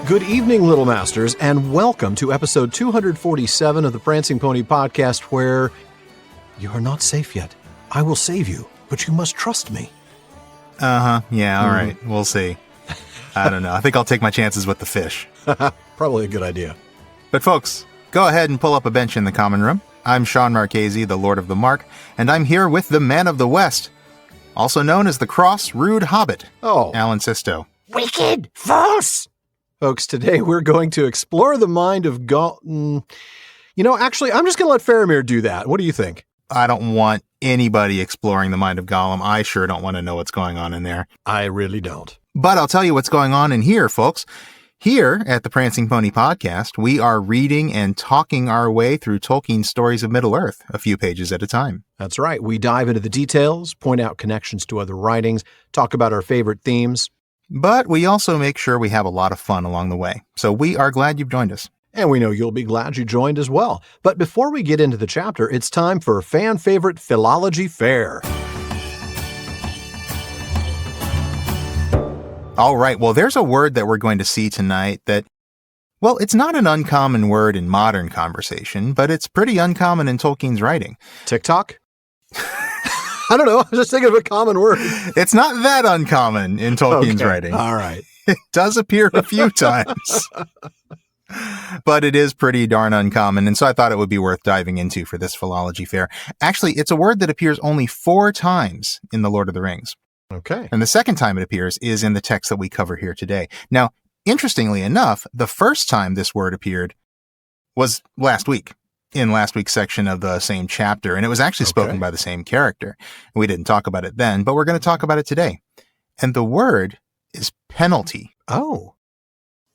Good evening, Little Masters, and welcome to episode 247 of the Prancing Pony podcast, where you are not safe yet. I will save you, but you must trust me. Yeah, all right. We'll see. I don't know. I think I'll take my chances with the fish. Probably a good idea. But folks, go ahead and pull up a bench in the common room. I'm Sean Marchese, the Lord of the Mark, and I'm here with the Man of the West, also known as the Cross Rude Hobbit, Alan Sisto. Wicked! False! Folks, today we're going to explore the mind of Gollum. Actually, I'm just going to let Faramir do that. What do you think? I don't want anybody exploring the mind of Gollum. I sure don't want to know what's going on in there. I really don't. But I'll tell you what's going on in here, folks. Here at the Prancing Pony podcast, we are reading and talking our way through Tolkien's stories of Middle-earth, a few pages at a time. That's right. We dive into the details, point out connections to other writings, talk about our favorite themes. But we also make sure we have a lot of fun along the way. So we are glad you've joined us. And we know you'll be glad you joined as well. But before we get into the chapter, it's time for fan favorite Philology Fair. All right. Well, there's a word that we're going to see tonight that, well, it's not an uncommon word in modern conversation, but it's pretty uncommon in Tolkien's writing. TikTok? I don't know. I was just thinking of a common word. It's not that uncommon in Tolkien's writing. All right. It does appear a few times, but it is pretty darn uncommon. And so I thought it would be worth diving into for this Philology Fair. Actually, it's a word that appears only 4 times in The Lord of the Rings. Okay. And the second time it appears is in the text that we cover here today. Now, interestingly enough, the first time this word appeared was last week, in last week's section of the same chapter. And it was actually spoken by the same character. We didn't talk about it then, but we're going to talk about it today. And the word is penalty. Oh.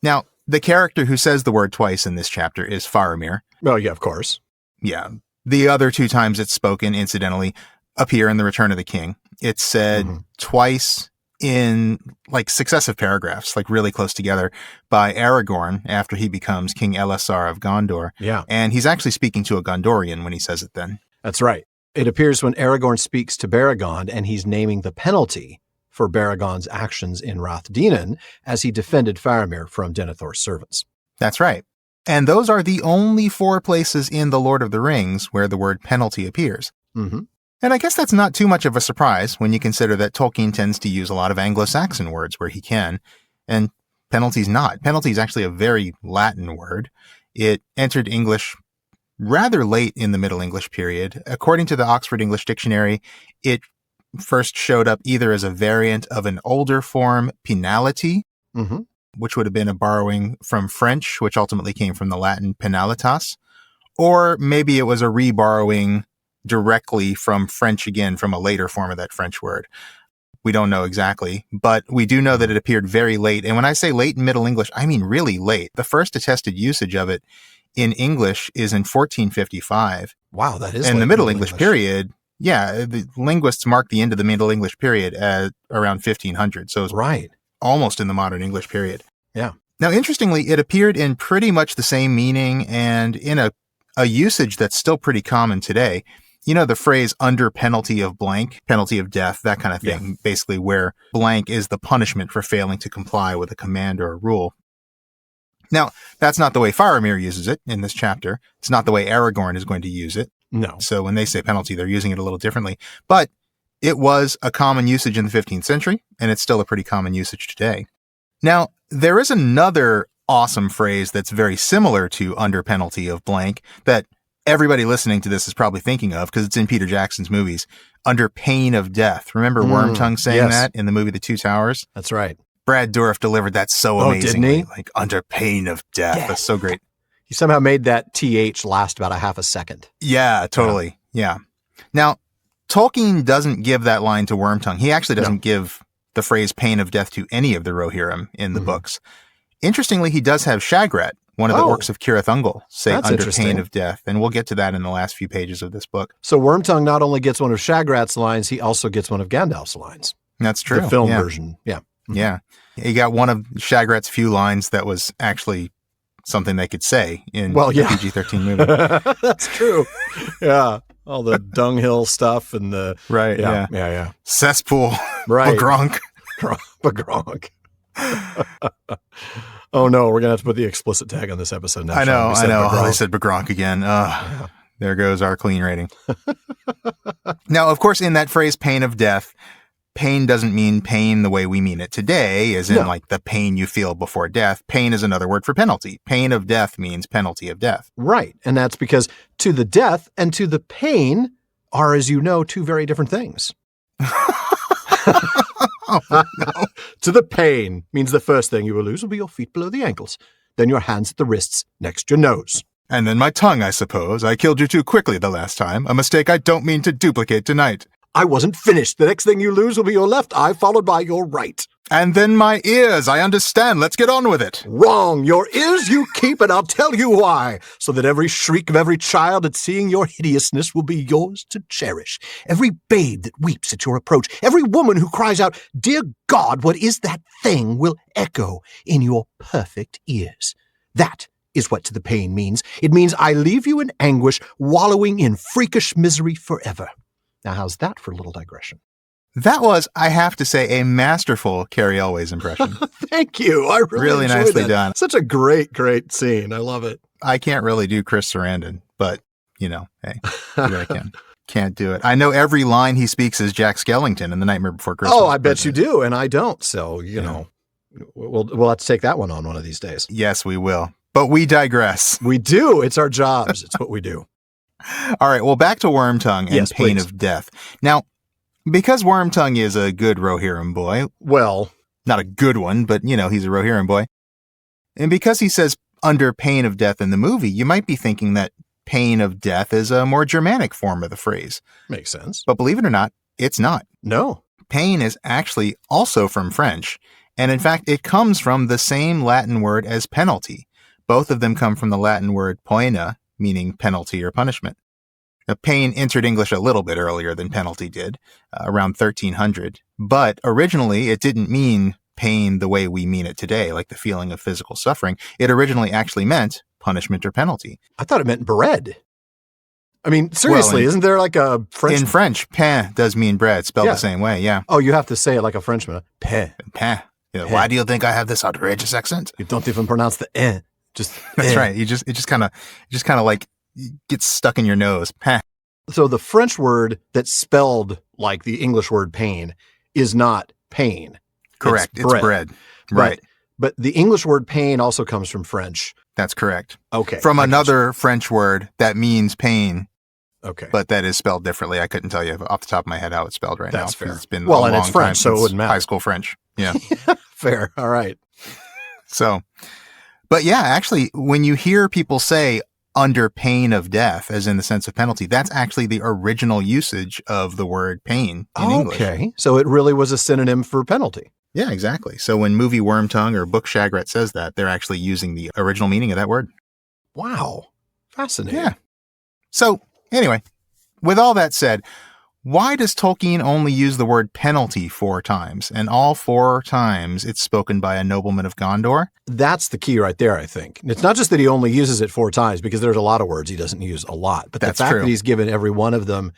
Now, the character who says the word twice in this chapter is Faramir. Well, yeah, of course. Yeah. The other 2 times it's spoken, incidentally, appear in The Return of the King. It's said twice in successive paragraphs, really close together, by Aragorn after he becomes King Elessar of Gondor. Yeah. And he's actually speaking to a Gondorian when he says it then. That's right. It appears when Aragorn speaks to Baragond, and he's naming the penalty for Baragond's actions in Rath-Dinan as he defended Faramir from Denethor's servants. That's right. And those are the only 4 places in The Lord of the Rings where the word penalty appears. Mm-hmm. And I guess that's not too much of a surprise when you consider that Tolkien tends to use a lot of Anglo-Saxon words where he can, and penalty's not. Penalty is actually a very Latin word. It entered English rather late in the Middle English period. According to the Oxford English Dictionary, it first showed up either as a variant of an older form, penality, which would have been a borrowing from French, which ultimately came from the Latin penalitas, or maybe it was a reborrowing directly from French again, from a later form of that French word. We don't know exactly, but we do know that it appeared very late. And when I say late in Middle English, I mean really late. The first attested usage of it in English is in 1455. Wow, that is in the Middle English period. Yeah, the linguists mark the end of the Middle English period at around 1500. So it's almost in the modern English period. Yeah. Now, interestingly, it appeared in pretty much the same meaning and in a usage that's still pretty common today. You know, the phrase under penalty of blank, penalty of death, that kind of thing, basically where blank is the punishment for failing to comply with a command or a rule. Now, that's not the way Faramir uses it in this chapter. It's not the way Aragorn is going to use it. No. So when they say penalty, they're using it a little differently. But it was a common usage in the 15th century, and it's still a pretty common usage today. Now, there is another awesome phrase that's very similar to under penalty of blank that everybody listening to this is probably thinking of because it's in Peter Jackson's movies, under pain of death. Remember Wormtongue saying that in the movie The Two Towers? That's right. Brad Dourif delivered that so amazingly. Didn't he? Under pain of death. Yeah. That's so great. He somehow made that TH last about a half a second. Yeah, totally. Yeah. Now, Tolkien doesn't give that line to Wormtongue. He actually doesn't give the phrase pain of death to any of the Rohirrim in the books. Interestingly, he does have Shagrat, one of the orcs of Cirith Ungol, say under pain of death. And we'll get to that in the last few pages of this book. So Wormtongue not only gets one of Shagrat's lines, he also gets one of Gandalf's lines. That's true. The film version. Yeah. Yeah. He got one of Shagrat's few lines that was actually something they could say in the PG-13 movie. That's true. Yeah. All the dunghill stuff and the... Right, yeah. Cesspool. Right. Bagronk. Bagronk. Oh, no, we're going to have to put the explicit tag on this episode now. I know. Bagronk. Oh, they said Bagronk again. Yeah. There goes our clean rating. Now, of course, in that phrase, pain of death, pain doesn't mean pain the way we mean it today, as in like the pain you feel before death. Pain is another word for penalty. Pain of death means penalty of death. Right. And that's because to the death and to the pain are, as you know, two very different things. Oh, no. To the pain means the first thing you will lose will be your feet below the ankles, then your hands at the wrists next your nose. And then my tongue, I suppose. I killed you too quickly the last time, a mistake I don't mean to duplicate tonight. I wasn't finished. The next thing you lose will be your left eye followed by your right. And then my ears. I understand. Let's get on with it. Wrong. Your ears you keep, and I'll tell you why. So that every shriek of every child at seeing your hideousness will be yours to cherish. Every babe that weeps at your approach, every woman who cries out, "Dear God, what is that thing?" will echo in your perfect ears. That is what to the pain means. It means I leave you in anguish, wallowing in freakish misery forever. Now, how's that for a little digression? That was, I have to say, a masterful Carrie Elway's impression. Thank you. I really enjoyed nicely that. done. Such a great scene. I love it. I can't really do Chris Sarandon, but, you know, hey, do what I can. Can't do it. I know every line he speaks is Jack Skellington in The Nightmare Before Christmas. Oh, I bet you do, and I don't. So, you know, we'll have to take that one on one of these days. Yes, we will. But we digress. We do. It's our jobs. It's what we do. All right. Well, back to Wormtongue and pain of death. Now, because Wormtongue is a good Rohirrim boy. Well, not a good one, but, you know, he's a Rohirrim boy. And because he says under pain of death in the movie, you might be thinking that pain of death is a more Germanic form of the phrase. Makes sense. But believe it or not, it's not. No. Pain is actually also from French. And in fact, it comes from the same Latin word as penalty. Both of them come from the Latin word poena, meaning penalty or punishment. Now, pain entered English a little bit earlier than penalty did, around 1300. But originally, it didn't mean pain the way we mean it today, like the feeling of physical suffering. It originally actually meant punishment or penalty. I thought it meant bread. I mean, seriously, isn't there like a French... In French, pain does mean bread, spelled the same way, yeah. Oh, you have to say it like a Frenchman. Pain. Pain. Yeah, why do you think I have this outrageous accent? You don't even pronounce the eh. Just That's right. It just kind of like gets stuck in your nose. Pain. So the French word that's spelled like the English word pain is not pain. Correct. It's bread. Right. But the English word pain also comes from French. That's correct. Okay. From another French word that means pain. Okay. But that is spelled differently. I couldn't tell you off the top of my head how it's spelled right now. That's fair. It's been and long it's French, time so it wouldn't matter. High school French. Yeah. Fair. All right. So, but yeah, actually, when you hear people say under pain of death, as in the sense of penalty, that's actually the original usage of the word pain in English. Okay. So it really was a synonym for penalty. Yeah, exactly. So when movie Wormtongue or book Shagrat says that, they're actually using the original meaning of that word. Wow. Fascinating. Yeah. So anyway, with all that said, why does Tolkien only use the word penalty 4 times? And all 4 times it's spoken by a nobleman of Gondor? That's the key right there, I think. It's not just that he only uses it 4 times, because there's a lot of words he doesn't use a lot. But That's the fact true. that he's given every one of them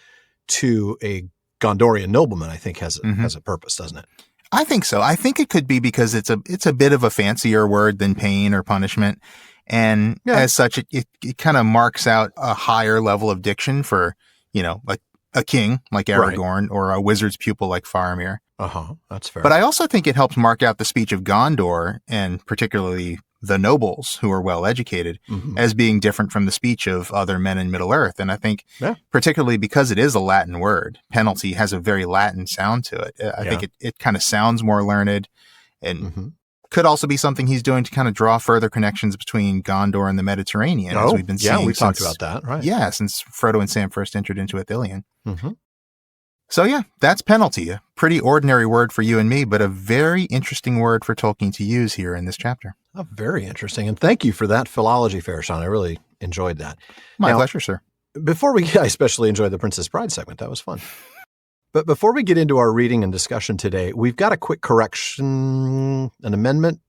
to a Gondorian nobleman, I think has a purpose, doesn't it? I think so. I think it could be because it's a bit of a fancier word than pain or punishment. And as such, it kind of marks out a higher level of diction for, you know, like a king like Aragorn or a wizard's pupil like Faramir. That's fair. But I also think it helps mark out the speech of Gondor, and particularly the nobles who are well educated, as being different from the speech of other men in Middle-earth. And I think particularly because it is a Latin word, penalty has a very Latin sound to it. I think it kind of sounds more learned, and could also be something he's doing to kind of draw further connections between Gondor and the Mediterranean, as we've been seeing. Yeah, we talked about that, right? Yeah, since Frodo and Sam first entered into Ithilien. So yeah, that's penalty. A pretty ordinary word for you and me, but a very interesting word for Tolkien to use here in this chapter. Oh, very interesting. And thank you for that philology fair, Sean. I really enjoyed that. My pleasure, sir. I especially enjoyed the Princess Bride segment. That was fun. But before we get into our reading and discussion today, we've got a quick correction, an amendment.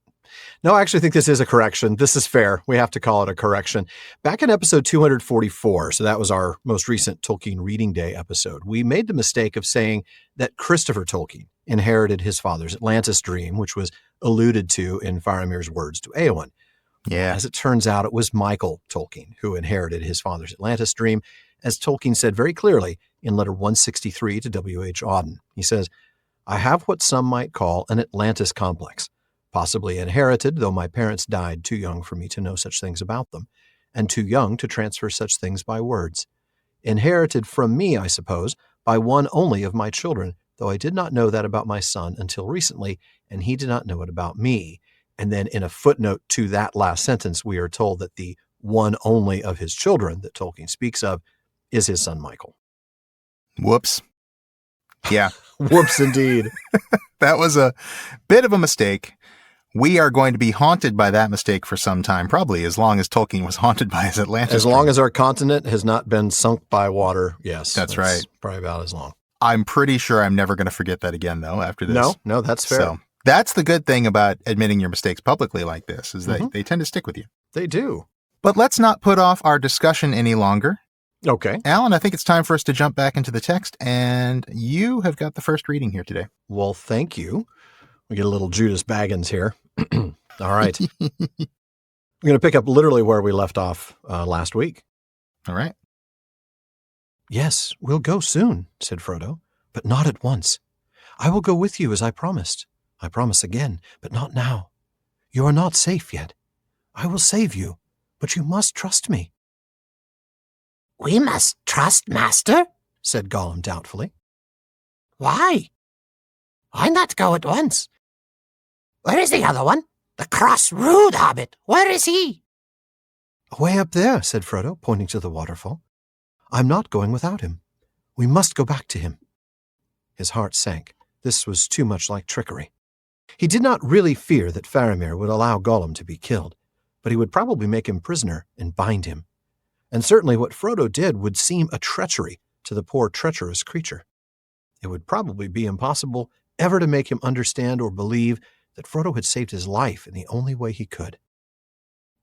No, I actually think this is a correction. This is fair. We have to call it a correction. Back in episode 244, so that was our most recent Tolkien Reading Day episode, we made the mistake of saying that Christopher Tolkien inherited his father's Atlantis dream, which was alluded to in Faramir's words to Eowyn. Yeah. As it turns out, it was Michael Tolkien who inherited his father's Atlantis dream, as Tolkien said very clearly in letter 163 to W.H. Auden. He says, "I have what some might call an Atlantis complex, possibly inherited, though my parents died too young for me to know such things about them, and too young to transfer such things by words. Inherited from me, I suppose, by one only of my children, though I did not know that about my son until recently, and he did not know it about me." And then in a footnote to that last sentence, we are told that the one only of his children that Tolkien speaks of is his son Michael. Whoops. Yeah. Whoops, indeed. That was a bit of a mistake. We are going to be haunted by that mistake for some time, probably as long as Tolkien was haunted by his Atlantis. As long as our continent has not been sunk by water, yes. That's right. Probably about as long. I'm pretty sure I'm never going to forget that again, though, after this. No, that's fair. So that's the good thing about admitting your mistakes publicly like this, is that they tend to stick with you. They do. But let's not put off our discussion any longer. Okay. Alan, I think it's time for us to jump back into the text, and you have got the first reading here today. Well, thank you. We get a little Judas Baggins here. All right. I'm going to pick up literally where we left off last week. All right. "Yes, we'll go soon," said Frodo, "but not at once. I will go with you as I promised. I promise again, but not now. You are not safe yet. I will save you, but you must trust me." We must trust, Master, said Gollum doubtfully. Why? Why not go at once? Where is the other one? The cross, rude hobbit. Where is he? "Away up there," said Frodo, pointing to the waterfall. "I'm not going without him. We must go back to him." His heart sank. This was too much like trickery. He did not really fear that Faramir would allow Gollum to be killed, but he would probably make him prisoner and bind him. And certainly what Frodo did would seem a treachery to the poor treacherous creature. It would probably be impossible ever to make him understand or believe that Frodo had saved his life in the only way he could.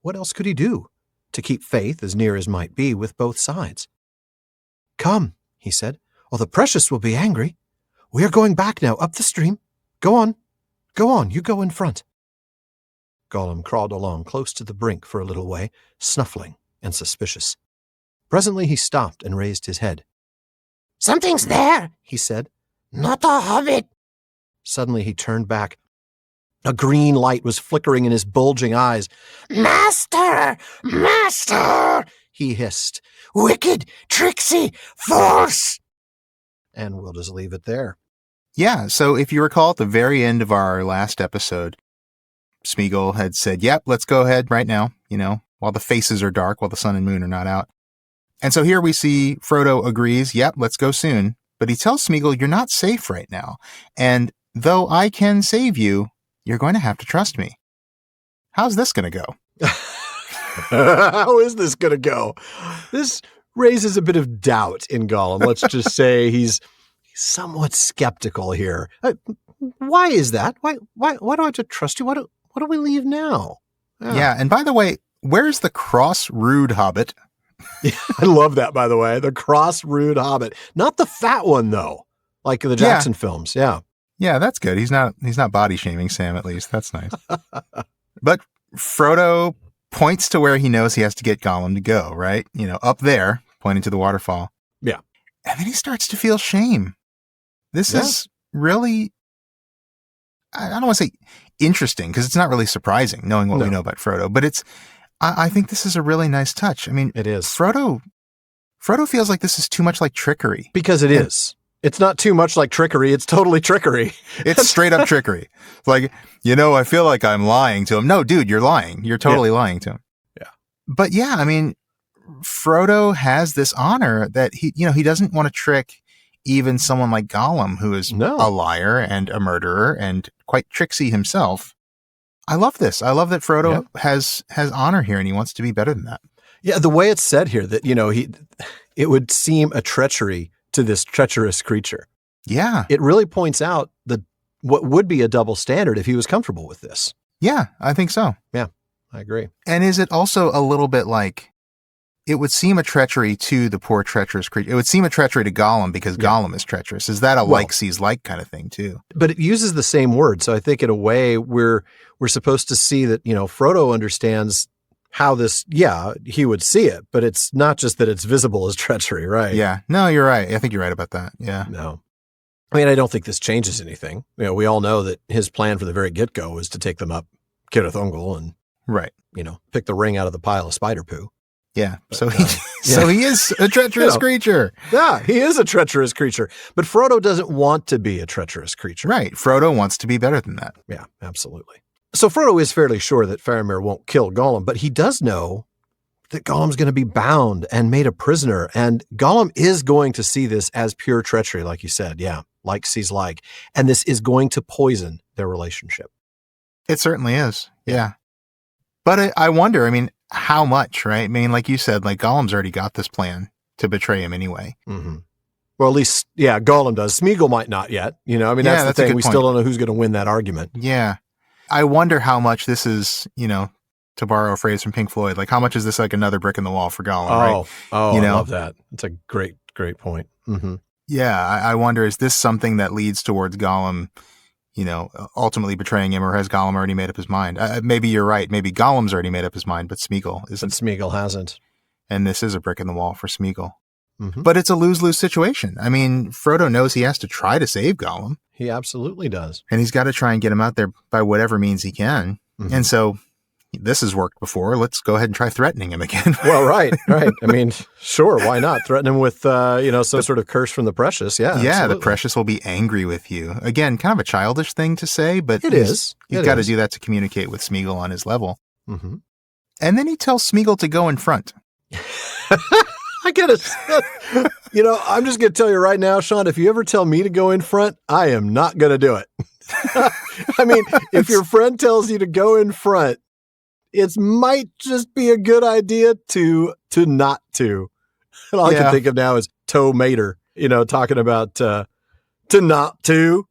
What else could he do to keep faith as near as might be with both sides? "Come," he said, "or the precious will be angry. We are going back now up the stream. Go on, you go in front." Gollum crawled along close to the brink for a little way, snuffling and suspicious. Presently he stopped and raised his head. Something's there, he said. Not a hobbit. Suddenly he turned back. A green light was flickering in his bulging eyes. Master! Master! He hissed. Wicked, tricksy, false! And we'll just leave it there. Yeah, so if you recall at the very end of our last episode, Smeagol had said, yep, let's go ahead right now, while the faces are dark, while the sun and moon are not out. And so here we see Frodo agrees, yep, let's go soon. But he tells Smeagol, you're not safe right now. And though I can save you, you're going to have to trust me. How's this going to go? How is this going to go? This raises a bit of doubt in Gollum. Let's just say he's somewhat skeptical here. Why is that? Why do I have to trust you? Why do we leave now? Yeah, and by the way, where's the cross, rude hobbit? I love that, by the way. The cross, rude hobbit. Not the fat one, though, like the Jackson films. Yeah. Yeah, that's good. He's not body shaming Sam, at least. That's nice. But Frodo points to where he knows he has to get Gollum to go, right? Up there, pointing to the waterfall. Yeah. And then he starts to feel shame. This is really, I don't want to say interesting, because it's not really surprising knowing what we know about Frodo, but I think this is a really nice touch. I mean, it is. Frodo feels like this is too much like trickery. Because it is. It's not too much like trickery. It's totally trickery. It's straight up trickery. Like, I feel like I'm lying to him. No, dude, you're lying. You're totally lying to him. Yeah. But yeah, I mean, Frodo has this honor that he doesn't want to trick even someone like Gollum, who is a liar and a murderer and quite tricksy himself. I love this. I love that Frodo has honor here, and he wants to be better than that. Yeah, the way it's said here that, it would seem a treachery to this treacherous creature. Yeah. It really points out what would be a double standard if he was comfortable with this. Yeah, I think so. Yeah, I agree. And is it also a little bit like it would seem a treachery to the poor treacherous creature. It would seem a treachery to Gollum because Gollum is treacherous. Is that a like sees like kind of thing too? But it uses the same word. So I think in a way we're supposed to see that, Frodo understands how this, he would see it, but it's not just that it's visible as treachery, right? Yeah. No, you're right. I think you're right about that. Yeah. No. I mean, I don't think this changes anything. We all know that his plan from the very get-go was to take them up Cirith Ungol and, right. Pick the ring out of the pile of spider poo. Yeah. So he is a treacherous creature. Yeah, he is a treacherous creature. But Frodo doesn't want to be a treacherous creature. Right. Frodo wants to be better than that. Yeah, absolutely. So Frodo is fairly sure that Faramir won't kill Gollum, but he does know that Gollum's going to be bound and made a prisoner. And Gollum is going to see this as pure treachery, like you said. Yeah, like sees like. And this is going to poison their relationship. It certainly is. Yeah. But I wonder, how much, right? Like you said, like Gollum's already got this plan to betray him anyway. Mm-hmm. Well, at least, Gollum does. Smeagol might not yet. That's the thing. We still don't know who's going to win that argument. Yeah. I wonder how much this is, to borrow a phrase from Pink Floyd, like how much is this like another brick in the wall for Gollum, right? I love that. It's a great, great point. Mm-hmm. Yeah. I wonder, is this something that leads towards Gollum, ultimately betraying him, or has Gollum already made up his mind? Maybe you're right. Maybe Gollum's already made up his mind, but Smeagol isn't. But Smeagol hasn't. And this is a brick in the wall for Smeagol. Mm-hmm. But it's a lose-lose situation. Frodo knows he has to try to save Gollum. He absolutely does. And he's got to try and get him out there by whatever means he can. Mm-hmm. And so this has worked before. Let's go ahead and try threatening him again. Well, right. Sure. Why not? Threaten him with, some sort of curse from the precious. Yeah. Yeah. Absolutely. The precious will be angry with you. Again, kind of a childish thing to say, but You've got to do that to communicate with Smeagol on his level. Mm-hmm. And then he tells Smeagol to go in front. I get it. I'm just going to tell you right now, Sean, if you ever tell me to go in front, I am not going to do it. If your friend tells you to go in front, it might just be a good idea to not to. And all I can think of now is Toe Mater, talking about to not to.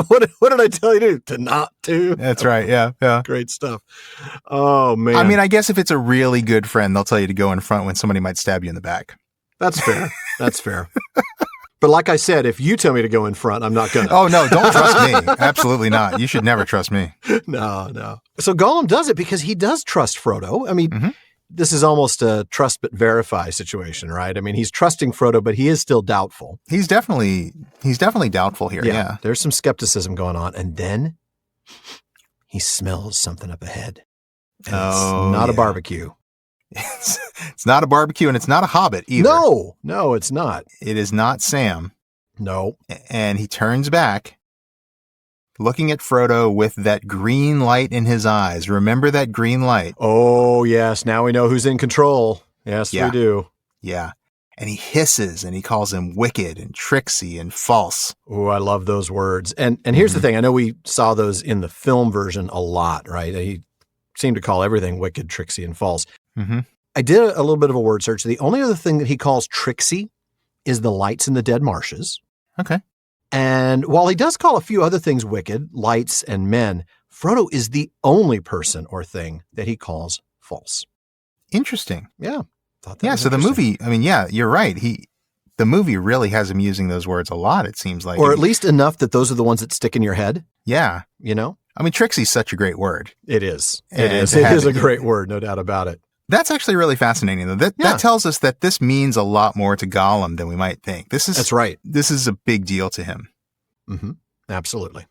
What did I tell you to do? To not to? That's right. Yeah. Yeah. Great stuff. Oh, man. I guess if it's a really good friend, they'll tell you to go in front when somebody might stab you in the back. That's fair. That's fair. But like I said, if you tell me to go in front, I'm not going to. Oh, no, don't trust me. Absolutely not. You should never trust me. No. So Gollum does it because he does trust Frodo. Mm-hmm. This is almost a trust but verify situation, right? He's trusting Frodo, but he is still doubtful. He's definitely doubtful here. Yeah. There's some skepticism going on. And then he smells something up ahead. And it's not a barbecue. It's not a barbecue, and it's not a hobbit either. No, it's not. It is not Sam. No. And he turns back, looking at Frodo with that green light in his eyes. Remember that green light? Oh, yes. Now we know who's in control. Yes, we do. Yeah. And he hisses, and he calls him wicked and tricksy and false. Oh, I love those words. And here's the thing. I know we saw those in the film version a lot, right? He seemed to call everything wicked, tricksy, and false. Mm-hmm. I did a little bit of a word search. The only other thing that he calls tricksy is the lights in the dead marshes. Okay. And while he does call a few other things wicked, lights and men, Frodo is the only person or thing that he calls false. Interesting. Yeah. So the movie, you're right. The movie really has him using those words a lot, it seems like. Or at least enough that those are the ones that stick in your head. Yeah. Trixie's such a great word. It is. It is a great word, no doubt about it. That's actually really fascinating, though. That tells us that this means a lot more to Gollum than we might think. That's right. This is a big deal to him. Mm-hmm. Absolutely.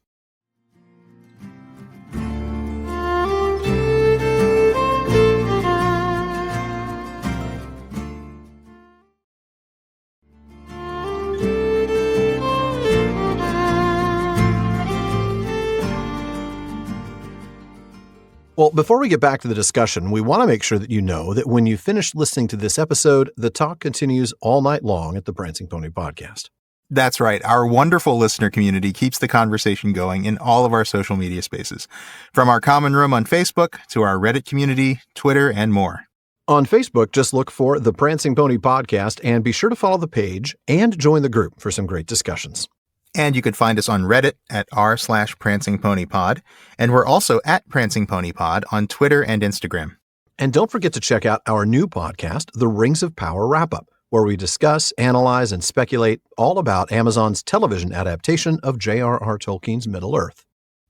Well, before we get back to the discussion, we want to make sure that you know that when you finish listening to this episode, the talk continues all night long at the Prancing Pony Podcast. That's right. Our wonderful listener community keeps the conversation going in all of our social media spaces, from our common room on Facebook to our Reddit community, Twitter, and more. On Facebook, just look for the Prancing Pony Podcast and be sure to follow the page and join the group for some great discussions. And you can find us on Reddit at r/PrancingPonyPod. And we're also at Prancing Pony Pod on Twitter and Instagram. And don't forget to check out our new podcast, The Rings of Power Wrap-Up, where we discuss, analyze, and speculate all about Amazon's television adaptation of J.R.R. Tolkien's Middle-earth.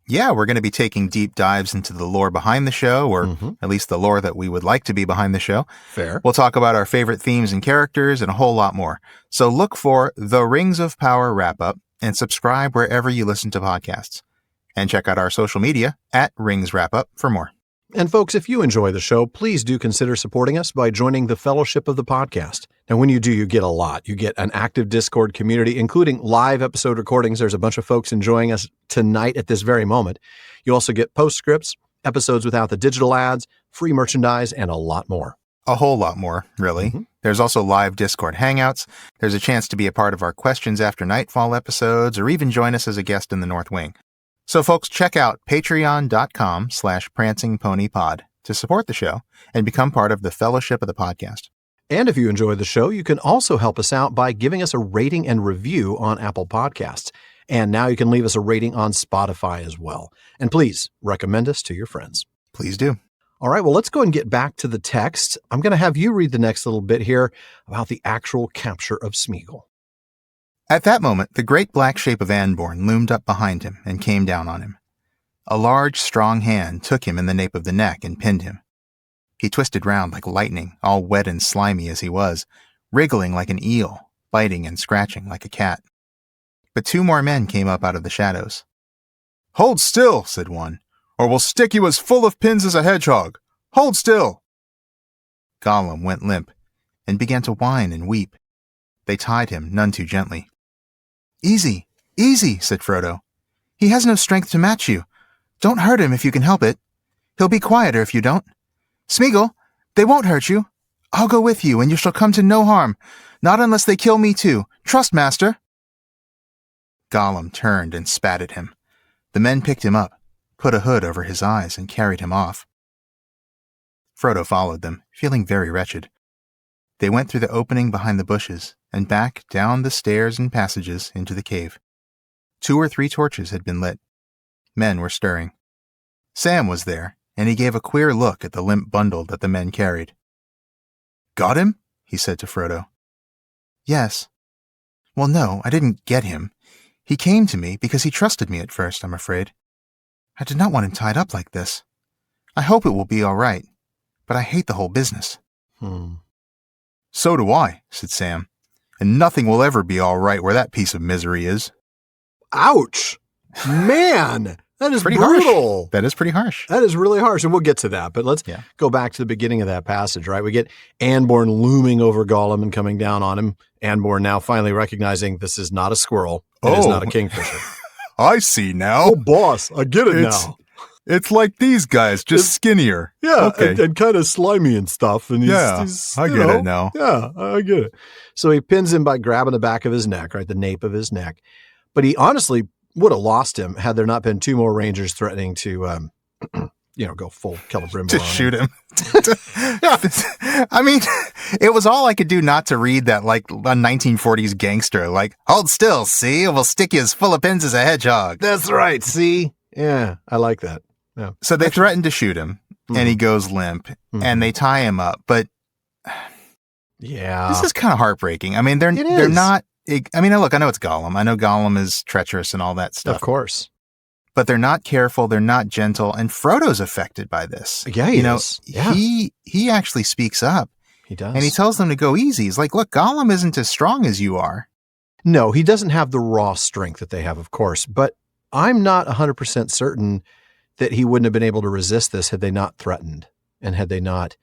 Yeah, we're going to be taking deep dives into the lore behind the show, or at least the lore that we would like to be behind the show. Fair. We'll talk about our favorite themes and characters and a whole lot more. So look for The Rings of Power Wrap-Up and subscribe wherever you listen to podcasts. And check out our social media at Rings Wrap-Up for more. And folks, if you enjoy the show, please do consider supporting us by joining the Fellowship of the Podcast. Now, when you do, you get a lot. You get an active Discord community, including live episode recordings. There's a bunch of folks enjoying us tonight at this very moment. You also get postscripts, episodes without the digital ads, free merchandise, and a lot more. A whole lot more, really. There's also live Discord hangouts. There's a chance to be a part of our Questions After Nightfall episodes, or even join us as a guest in the North Wing. So folks, check out patreon.com/prancingponypod to support the show and become part of the Fellowship of the Podcast. And if you enjoy the show, you can also help us out by giving us a rating and review on Apple Podcasts. And now you can leave us a rating on Spotify as well. And please recommend us to your friends. Please do. All right, well, let's go and get back to the text. I'm going to have you read the next little bit here about the actual capture of Smeagol. At that moment, the great black shape of Anborn loomed up behind him and came down on him. A large, strong hand took him in the nape of the neck and pinned him. He twisted round like lightning, all wet and slimy as he was, wriggling like an eel, biting and scratching like a cat. But two more men came up out of the shadows. "Hold still," said one, "or we'll stick you as full of pins as a hedgehog. Hold still." Gollum went limp and began to whine and weep. They tied him none too gently. "Easy, easy," said Frodo. "He has no strength to match you. Don't hurt him if you can help it. He'll be quieter if you don't. Smeagol, they won't hurt you. I'll go with you, and you shall come to no harm. Not unless they kill me too. Trust, master." Gollum turned and spat at him. The men picked him up, put a hood over his eyes, and carried him off. Frodo followed them, feeling very wretched. They went through the opening behind the bushes, and back down the stairs and passages into the cave. 2 or 3 torches had been lit. Men were stirring. Sam was there, and he gave a queer look at the limp bundle that the men carried. "Got him?" he said to Frodo. "Yes. Well, no, I didn't get him. He came to me because he trusted me at first, I'm afraid. I did not want him tied up like this. I hope it will be all right, but I hate the whole business." "So do I," said Sam. "And nothing will ever be all right where that piece of misery is." Ouch! Man, that is Pretty brutal. harsh. That is pretty harsh. That is really harsh, and we'll get to that. But let's go back to the beginning of that passage, right? We get Anborn looming over Gollum and coming down on him. Anborn now finally recognizing this is not a squirrel. It is not a kingfisher. I see now. Oh, boss, I get it now. It's like these guys, just skinnier. Yeah, okay. and kind of slimy and stuff. And he's I get it now. Yeah, I get it. So he pins him by grabbing the back of his neck, right, the nape of his neck. But he honestly would have lost him had there not been 2 more rangers threatening to, go full Celebrimbor To shoot him. I mean, it was all I could do not to read that like a 1940s gangster, like, "Hold still, see? We'll stick you as full of pins as a hedgehog." That's right, see? Yeah, I like that. Yeah. So they threaten to shoot him, and he goes limp, and they tie him up. But this is kind of heartbreaking. I mean, they're not. I mean, look, I know it's Gollum. I know Gollum is treacherous and all that stuff. Of course. But they're not careful. They're not gentle. And Frodo's affected by this. Yeah, he is. Yeah. He actually speaks up. He does. And he tells them to go easy. He's like, "Look, Gollum isn't as strong as you are." No, he doesn't have the raw strength that they have, of course. But I'm not 100% certain that he wouldn't have been able to resist this had they not threatened and had they not.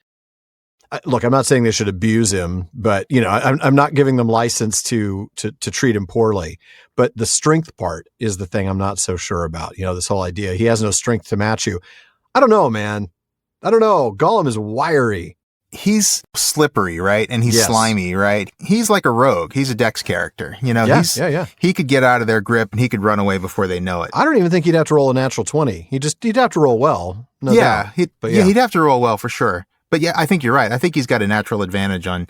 Look, I'm not saying they should abuse him, but I'm not giving them license to treat him poorly. But the strength part is the thing I'm not so sure about. This whole idea he has no strength to match you. I don't know, man. I don't know. Gollum is wiry. He's slippery, right? And he's slimy, right? He's like a rogue. He's a Dex character. He could get out of their grip and he could run away before they know it. I don't even think he'd have to roll a natural 20. He'd have to roll well. No doubt. He'd have to roll well for sure. But yeah, I think you're right. I think he's got a natural advantage on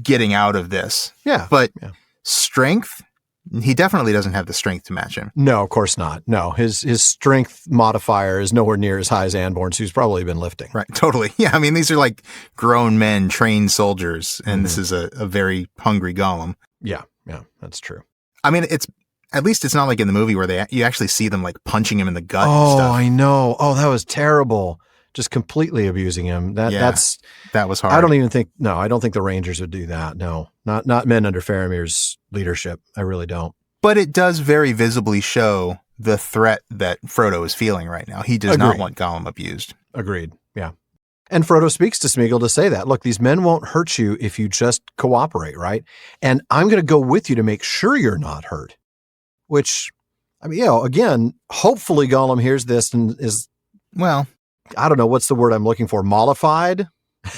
getting out of this. Yeah. But strength, He definitely doesn't have the strength to match him. No, of course not. No, his strength modifier is nowhere near as high as Anborn's, who's probably been lifting. Right, totally. Yeah, I mean, these are like grown men, trained soldiers, and this is a very hungry Gollum. Yeah, that's true. I mean, at least it's not like in the movie where you actually see them like punching him in the gut and Oh, stuff. I know. Oh, that was terrible. Just completely abusing him. That was hard. I don't think the Rangers would do that. No, not men under Faramir's leadership. I really don't. But it does very visibly show the threat that Frodo is feeling right now. He does not want Gollum abused. Agreed. Yeah. And Frodo speaks to Smeagol to say that, look, these men won't hurt you if you just cooperate, right? And I'm going to go with you to make sure you're not hurt. Which, I mean, again, hopefully Gollum hears this and is, well, I don't know, what's the word I'm looking for? Mollified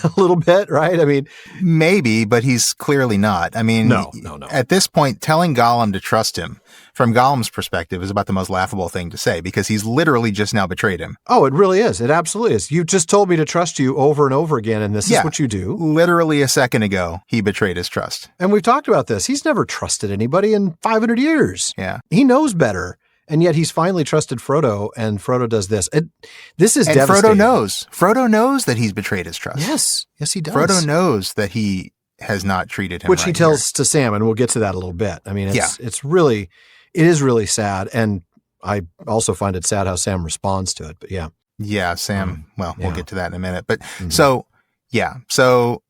a little bit, right? I mean, maybe, but he's clearly not. I mean, no. At this point, telling Gollum to trust him from Gollum's perspective is about the most laughable thing to say because he's literally just now betrayed him. Oh, it really is. It absolutely is. You just told me to trust you over and over again, and this is what you do. Literally a second ago, he betrayed his trust. And we've talked about this. He's never trusted anybody in 500 years. Yeah. He knows better. And yet he's finally trusted Frodo, and Frodo does this. This is devastating. Frodo knows that he's betrayed his trust. Yes, he does. Frodo knows that he has not treated him Which right he tells to Sam, and we'll get to that a little bit. I mean, it is really sad. And I also find it sad how Sam responds to it, but yeah. Yeah, Sam, we'll get to that in a minute. But so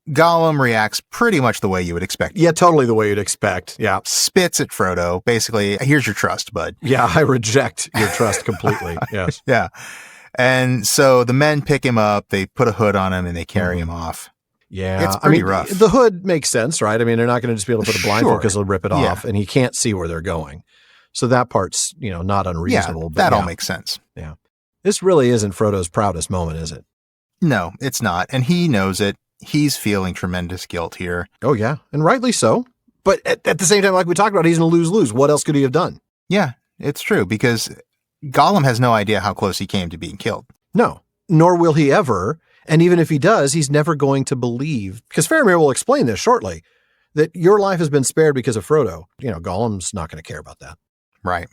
Gollum reacts pretty much the way you would expect. Yeah, totally the way you'd expect. Yeah. Spits at Frodo. Basically, here's your trust, bud. Yeah, I reject your trust completely. Yes. Yeah. And so the men pick him up, they put a hood on him, and they carry him off. Yeah. It's pretty rough. The hood makes sense, right? I mean, they're not going to just be able to put a blindfold because they'll rip it off, and he can't see where they're going. So that part's, not unreasonable. Yeah, but that all makes sense. Yeah. This really isn't Frodo's proudest moment, is it? No, it's not. And he knows it. He's feeling tremendous guilt here. Oh, yeah. And rightly so. But at the same time, like we talked about, he's in a lose-lose. What else could he have done? Yeah, it's true. Because Gollum has no idea how close he came to being killed. No, nor will he ever. And even if he does, he's never going to believe, because Faramir will explain this shortly, that your life has been spared because of Frodo. Gollum's not going to care about that. Right.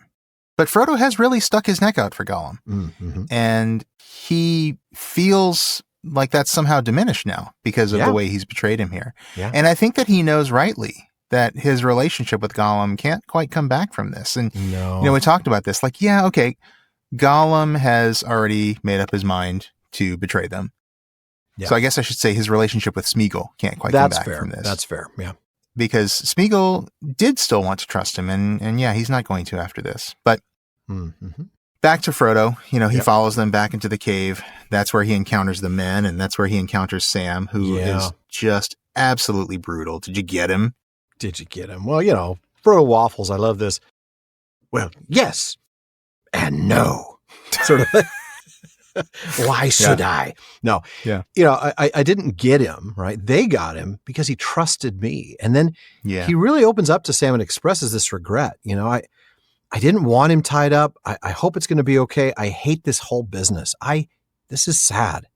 But Frodo has really stuck his neck out for Gollum. Mm-hmm. And he feels like that's somehow diminished now because of the way he's betrayed him here. Yeah. And I think that he knows rightly that his relationship with Gollum can't quite come back from this. And, we talked about this. Like, Gollum has already made up his mind to betray them. Yeah. So I guess I should say his relationship with Smeagol can't quite come back from this. That's fair. Yeah. Because Smeagol did still want to trust him. And he's not going to after this. But back to Frodo, he follows them back into the cave. That's where he encounters the men, and that's where he encounters Sam, who is just absolutely brutal. Did you get him? Well, Frodo waffles. I love this. Well, yes and no. Sort of. Why should I? No. Yeah. I didn't get him, right? They got him because he trusted me. And then he really opens up to Sam and expresses this regret. I didn't want him tied up. I hope it's going to be okay. I hate this whole business. This is sad.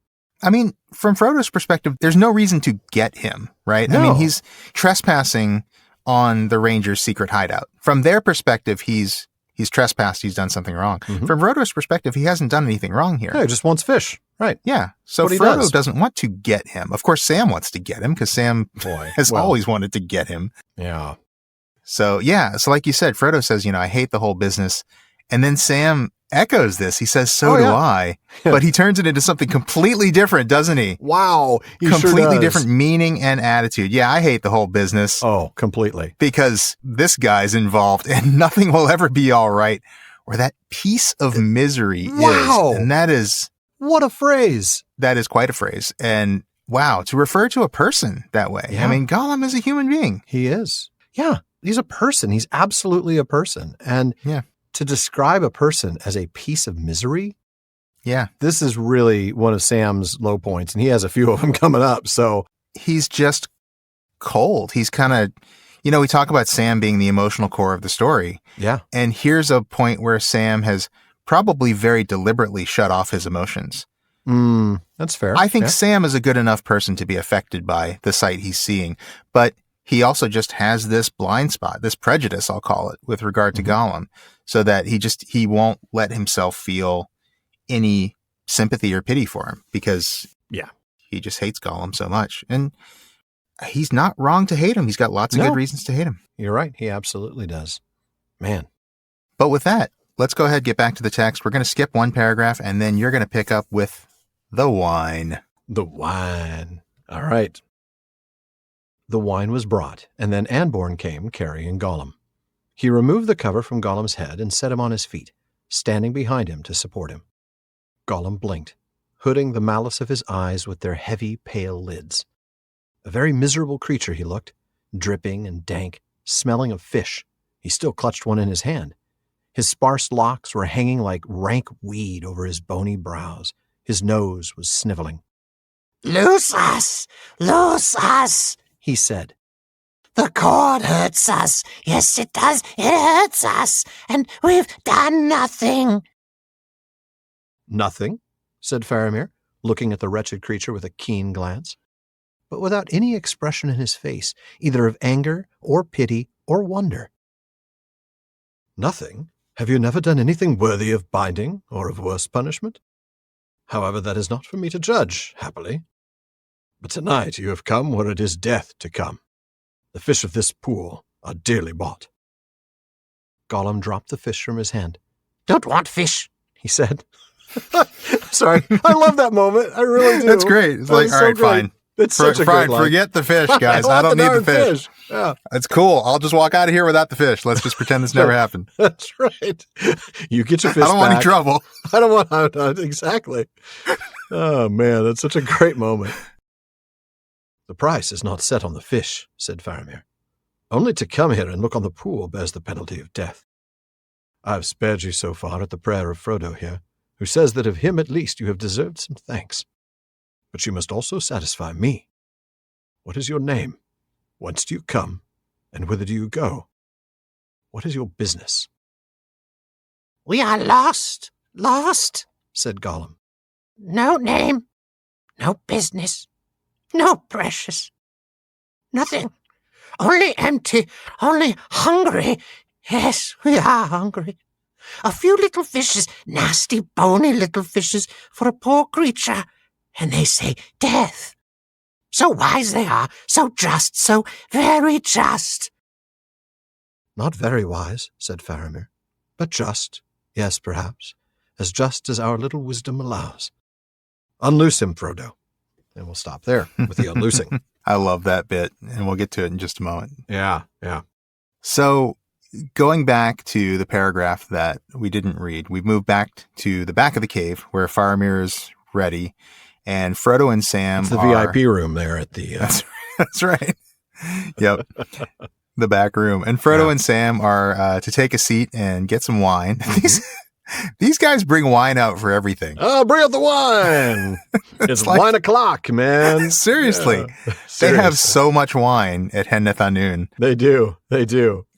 I mean, from Frodo's perspective, there's no reason to get him, right? No. I mean, he's trespassing on the Rangers' secret hideout. From their perspective, he's trespassed. He's done something wrong. Mm-hmm. From Frodo's perspective, he hasn't done anything wrong here. No, he just wants fish. Right. Yeah. So Frodo doesn't want to get him. Of course, Sam wants to get him because Sam has always wanted to get him. Yeah. So, So like you said, Frodo says, I hate the whole business. And then Sam echoes this. He says, so do I. But he turns it into something completely different, doesn't he? Wow. He completely different meaning and attitude. Yeah, I hate the whole business. Oh, completely. Because this guy's involved and nothing will ever be all right. Where that piece of misery is. And that is... What a phrase. That is quite a phrase. And wow, to refer to a person that way. Yeah. I mean, Gollum is a human being. He is. Yeah. He's a person. He's absolutely a person. And to describe a person as a piece of misery, this is really one of Sam's low points, and he has a few of them coming up. So he's just cold. He's kind of, we talk about Sam being the emotional core of the story. Yeah. And here's a point where Sam has probably very deliberately shut off his emotions. That's fair. I think Sam is a good enough person to be affected by the sight he's seeing, but he also just has this blind spot, this prejudice, I'll call it, with regard to Gollum, so that he won't let himself feel any sympathy or pity for him because he just hates Gollum so much. And he's not wrong to hate him. He's got lots of good reasons to hate him. You're right. He absolutely does. Man. But with that, let's go ahead and get back to the text. We're going to skip one paragraph, and then you're going to pick up with the wine. The wine. All right. The wine was brought, and then Anborn came carrying Gollum. He removed the cover from Gollum's head and set him on his feet, standing behind him to support him. Gollum blinked, hooding the malice of his eyes with their heavy, pale lids. A very miserable creature he looked, dripping and dank, smelling of fish. He still clutched one in his hand. His sparse locks were hanging like rank weed over his bony brows. His nose was sniveling. Loose us! Loose us! He said. The cord hurts us. Yes, it does. It hurts us. And we've done nothing. Nothing, said Faramir, looking at the wretched creature with a keen glance, but without any expression in his face, either of anger or pity or wonder. Nothing? Have you never done anything worthy of binding or of worse punishment? However, that is not for me to judge, happily. But tonight you have come where it is death to come. The fish of this pool are dearly bought. Gollum dropped the fish from his hand. Don't want fish, he said. Sorry, I love that moment. I really do. That's great. It's like, all right, fine. It's such a great line. Forget the fish, guys. I don't need the fish. Yeah. That's cool. I'll just walk out of here without the fish. Let's just pretend this never happened. That's right. You get your fish I don't want any trouble. I don't want exactly. Oh, man, that's such a great moment. The price is not set on the fish, said Faramir. Only to come here and look on the pool bears the penalty of death. I have spared you so far at the prayer of Frodo here, who says that of him at least you have deserved some thanks. But you must also satisfy me. What is your name? Whence do you come? And whither do you go? What is your business? We are lost, said Gollum. No name, no business, no precious, nothing. Only empty, only hungry. Yes, we are hungry. A few little fishes, nasty, bony little fishes, for a poor creature. And they say death. So wise they are, so just, so very just. Not very wise, said Faramir, but just, yes, perhaps, as just as our little wisdom allows. Unloose him, Frodo. And we'll stop there with the unloosing. I love that bit, and we'll get to it in just a moment. Yeah. So, going back to the paragraph that we didn't read, we've moved back to the back of the cave where Faramir is ready, and Frodo and Sam it's the VIP room there at the... That's right. Yep. The back room. And Frodo and Sam are to take a seat and get some wine. These guys bring wine out for everything. Oh, bring out the wine. It's like, 1 o'clock, man. Seriously. Yeah. They have so much wine at Hen Anun. They do.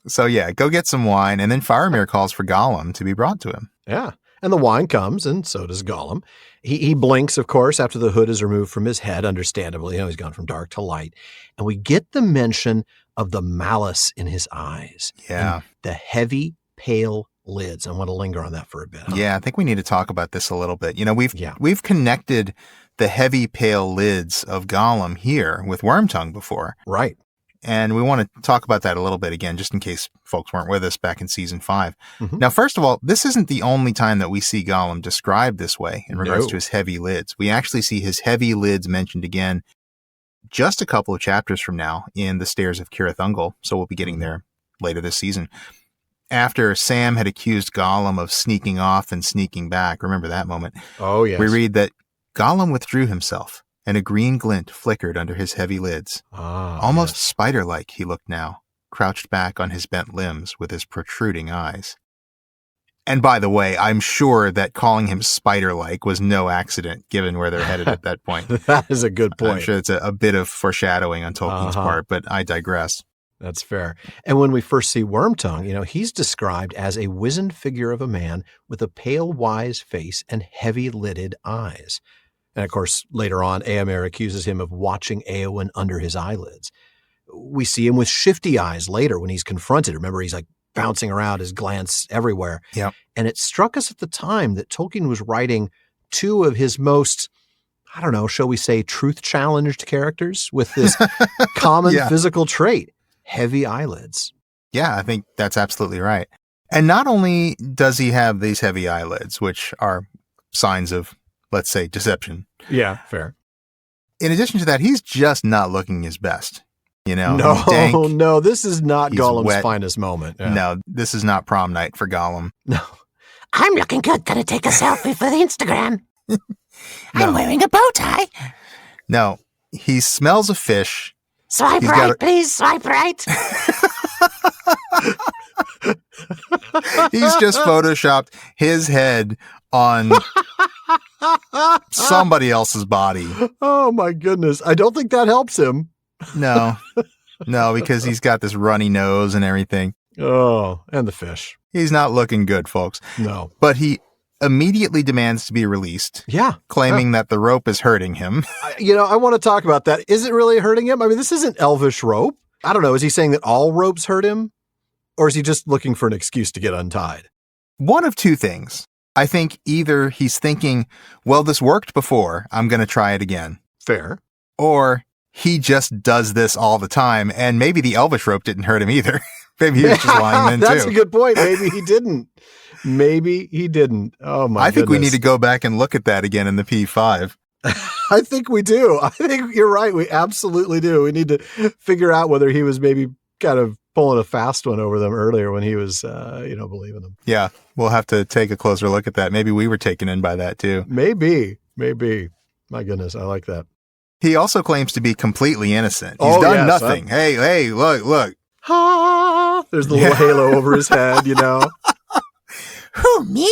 So yeah, go get some wine. And then Faramir calls for Gollum to be brought to him. Yeah. And the wine comes, and so does Gollum. He blinks, of course, after the hood is removed from his head, understandably. He's gone from dark to light. And we get the mention of the malice in his eyes. Yeah. And the heavy, pale lids. I want to linger on that for a bit. Huh? Yeah, I think we need to talk about this a little bit. We've connected the heavy, pale lids of Gollum here with Wormtongue before. Right. And we want to talk about that a little bit again, just in case folks weren't with us back in season 5. Mm-hmm. Now, first of all, this isn't the only time that we see Gollum described this way in regards to his heavy lids. We actually see his heavy lids mentioned again just a couple of chapters from now in the Stairs of Cirith Ungol. So we'll be getting there later this season. After Sam had accused Gollum of sneaking off and sneaking back, remember that moment? Oh, yes. We read that Gollum withdrew himself, and a green glint flickered under his heavy lids. Almost spider-like he looked now, crouched back on his bent limbs with his protruding eyes. And by the way, I'm sure that calling him spider-like was no accident, given where they're headed at that point. That is a good point. I'm sure it's a bit of foreshadowing on Tolkien's part, but I digress. That's fair. And when we first see Wormtongue, he's described as a wizened figure of a man with a pale, wise face and heavy-lidded eyes. And of course, later on, Éomer accuses him of watching Éowyn under his eyelids. We see him with shifty eyes later when he's confronted. Remember, he's like bouncing around, his glance everywhere. Yep. And it struck us at the time that Tolkien was writing two of his most, I don't know, shall we say, truth-challenged characters with this common physical trait, heavy eyelids. Yeah, I think that's absolutely right. And not only does he have these heavy eyelids, which are signs of, let's say, deception. Yeah, fair. In addition to that, he's just not looking his best. You know, no, this is not Gollum's wet. Finest moment. Yeah. No, this is not prom night for Gollum. No. I'm looking good. Gonna take a selfie for the Instagram. I'm wearing a bow tie. No, he smells a fish. Swipe right, please. Swipe right. He's just photoshopped his head on somebody else's body. Oh, my goodness. I don't think that helps him. No, because he's got this runny nose and everything. Oh, and the fish. He's not looking good, folks. No. But he immediately demands to be released. Yeah. Claiming that the rope is hurting him. I want to talk about that. Is it really hurting him? I mean, this isn't elvish rope. I don't know. Is he saying that all ropes hurt him? Or is he just looking for an excuse to get untied? One of two things. I think either he's thinking, well, this worked before, I'm going to try it again. Fair. Or he just does this all the time, and maybe the elvish rope didn't hurt him either. Maybe he was just lying then, That's too. a good point. Maybe he didn't. Oh, my I think we goodness. need to go back and look at that again in the P5. I think we do. I think you're right. We absolutely do. We need to figure out whether he was maybe kind of pulling a fast one over them earlier when he was, believing them. Yeah, we'll have to take a closer look at that. Maybe we were taken in by that, too. Maybe. My goodness, I like that. He also claims to be completely innocent. He's done nothing. Hey, look. Ha! There's the little halo over his head, Who, me?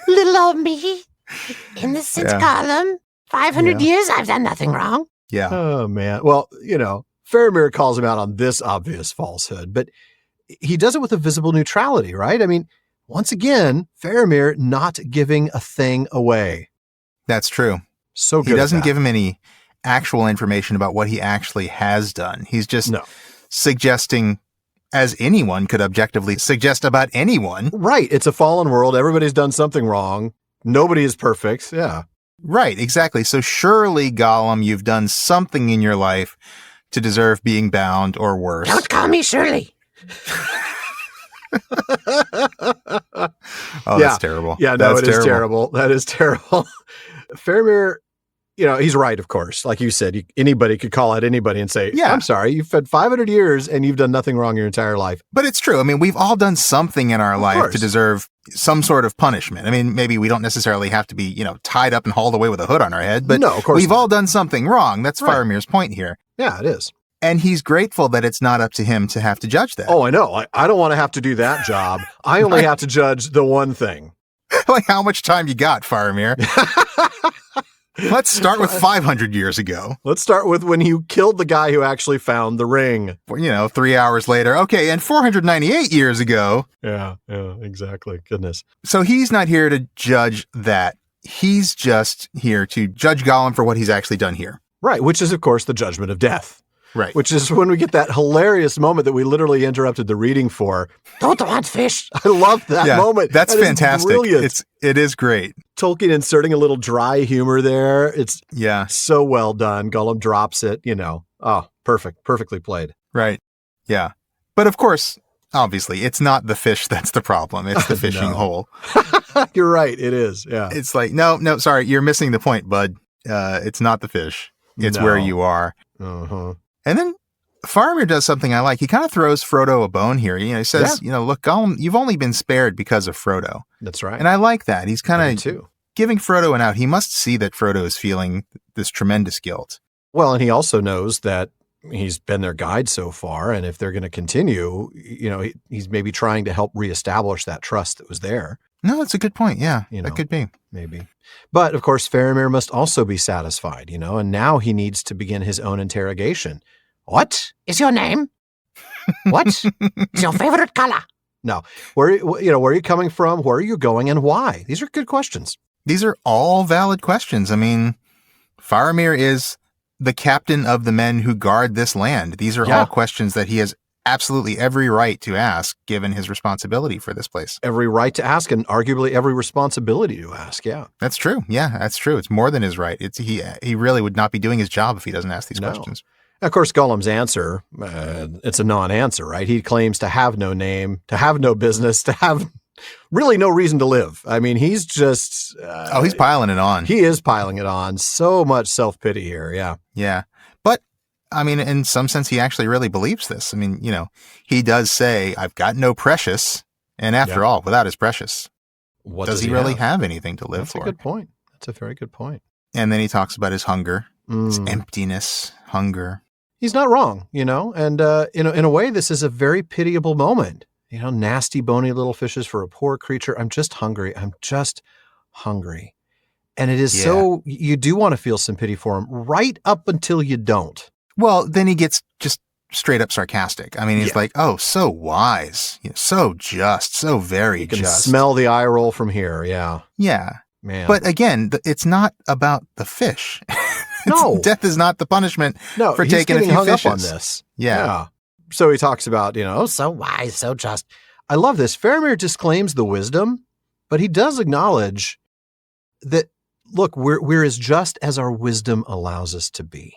Little old me? Innocent Gollum? 500 years, I've done nothing wrong. Yeah. Oh, man. Well, Faramir calls him out on this obvious falsehood, but he does it with a visible neutrality, right? I mean, once again, Faramir not giving a thing away. That's true. So good. He doesn't give him any actual information about what he actually has done. He's just suggesting, as anyone could objectively suggest about anyone. Right. It's a fallen world. Everybody's done something wrong. Nobody is perfect. Yeah. Right. Exactly. So surely, Gollum, you've done something in your life to deserve being bound or worse. Don't call me Shirley. That's terrible. Yeah, no, it is terrible. That is terrible. Faramir, he's right, of course. Like you said, anybody could call out anybody and say, I'm sorry, you've fed 500 years and you've done nothing wrong your entire life. But it's true. I mean, we've all done something in our life to deserve some sort of punishment. I mean, maybe we don't necessarily have to be, tied up and hauled away with a hood on our head, but no, of course we've all done something wrong. That's Faramir's point here. Yeah, it is. And he's grateful that it's not up to him to have to judge that. Oh, I know. I don't want to have to do that job. I only have to judge the one thing. Like, how much time you got, Faramir? Let's start with 500 years ago. Let's start with when you killed the guy who actually found the ring. 3 hours later. Okay, and 498 years ago. Yeah, exactly. Goodness. So he's not here to judge that. He's just here to judge Gollum for what he's actually done here. Right, which is, of course, the judgment of death. Right. Which is when we get that hilarious moment that we literally interrupted the reading for. Don't want fish. I love that moment. That's that fantastic. It is great. Tolkien inserting a little dry humor there. It's so well done. Gollum drops it, Oh, perfect. Perfectly played. Right. Yeah. But of course, obviously, it's not the fish that's the problem. It's the fishing hole. You're right. It is. Yeah. It's like, no, sorry. You're missing the point, bud. It's not the fish. It's where you are. Uh-huh. And then Faramir does something I like. He kind of throws Frodo a bone here. He says, look, Gollum, you've only been spared because of Frodo. That's right. And I like that. He's kind of giving Frodo an out. He must see that Frodo is feeling this tremendous guilt. Well, and he also knows that he's been their guide so far. And if they're going to continue, he's maybe trying to help reestablish that trust that was there. No, that's a good point. Yeah, that could be. Maybe. But, of course, Faramir must also be satisfied, and now he needs to begin his own interrogation. What is your name? What is your favorite color? No. Where are you coming from? Where are you going and why? These are good questions. These are all valid questions. I mean, Faramir is the captain of the men who guard this land? These are all questions that he has absolutely every right to ask, given his responsibility for this place. Every right to ask, and arguably every responsibility to ask, yeah. That's true. Yeah, that's true. It's more than his right. He really would not be doing his job if he doesn't ask these questions. Of course, Gollum's answer, it's a non-answer, right? He claims to have no name, to have no business, to have really no reason to live. I mean, he's just... he's piling it on. He is piling it on. So much self-pity here, yeah. Yeah. But, I mean, in some sense, he actually really believes this. I mean, he does say, I've got no precious. And after all, without his precious, does he really have anything to live for? That's a good point. That's a very good point. And then he talks about his hunger, his emptiness, hunger. He's not wrong, and in a way, this is a very pitiable moment. Nasty, bony little fishes for a poor creature. I'm just hungry. And it is so, you do want to feel some pity for him right up until you don't. Well, then he gets just straight up sarcastic. I mean, he's like, oh, so wise, so just, so very just. You can smell the eye roll from here. Yeah. Yeah. Man. But again, it's not about the fish. No. Death is not the punishment for taking a few hung fishes. Up on this. Yeah. So he talks about, so wise, so just. I love this. Faramir disclaims the wisdom, but he does acknowledge that, look, we're as just as our wisdom allows us to be.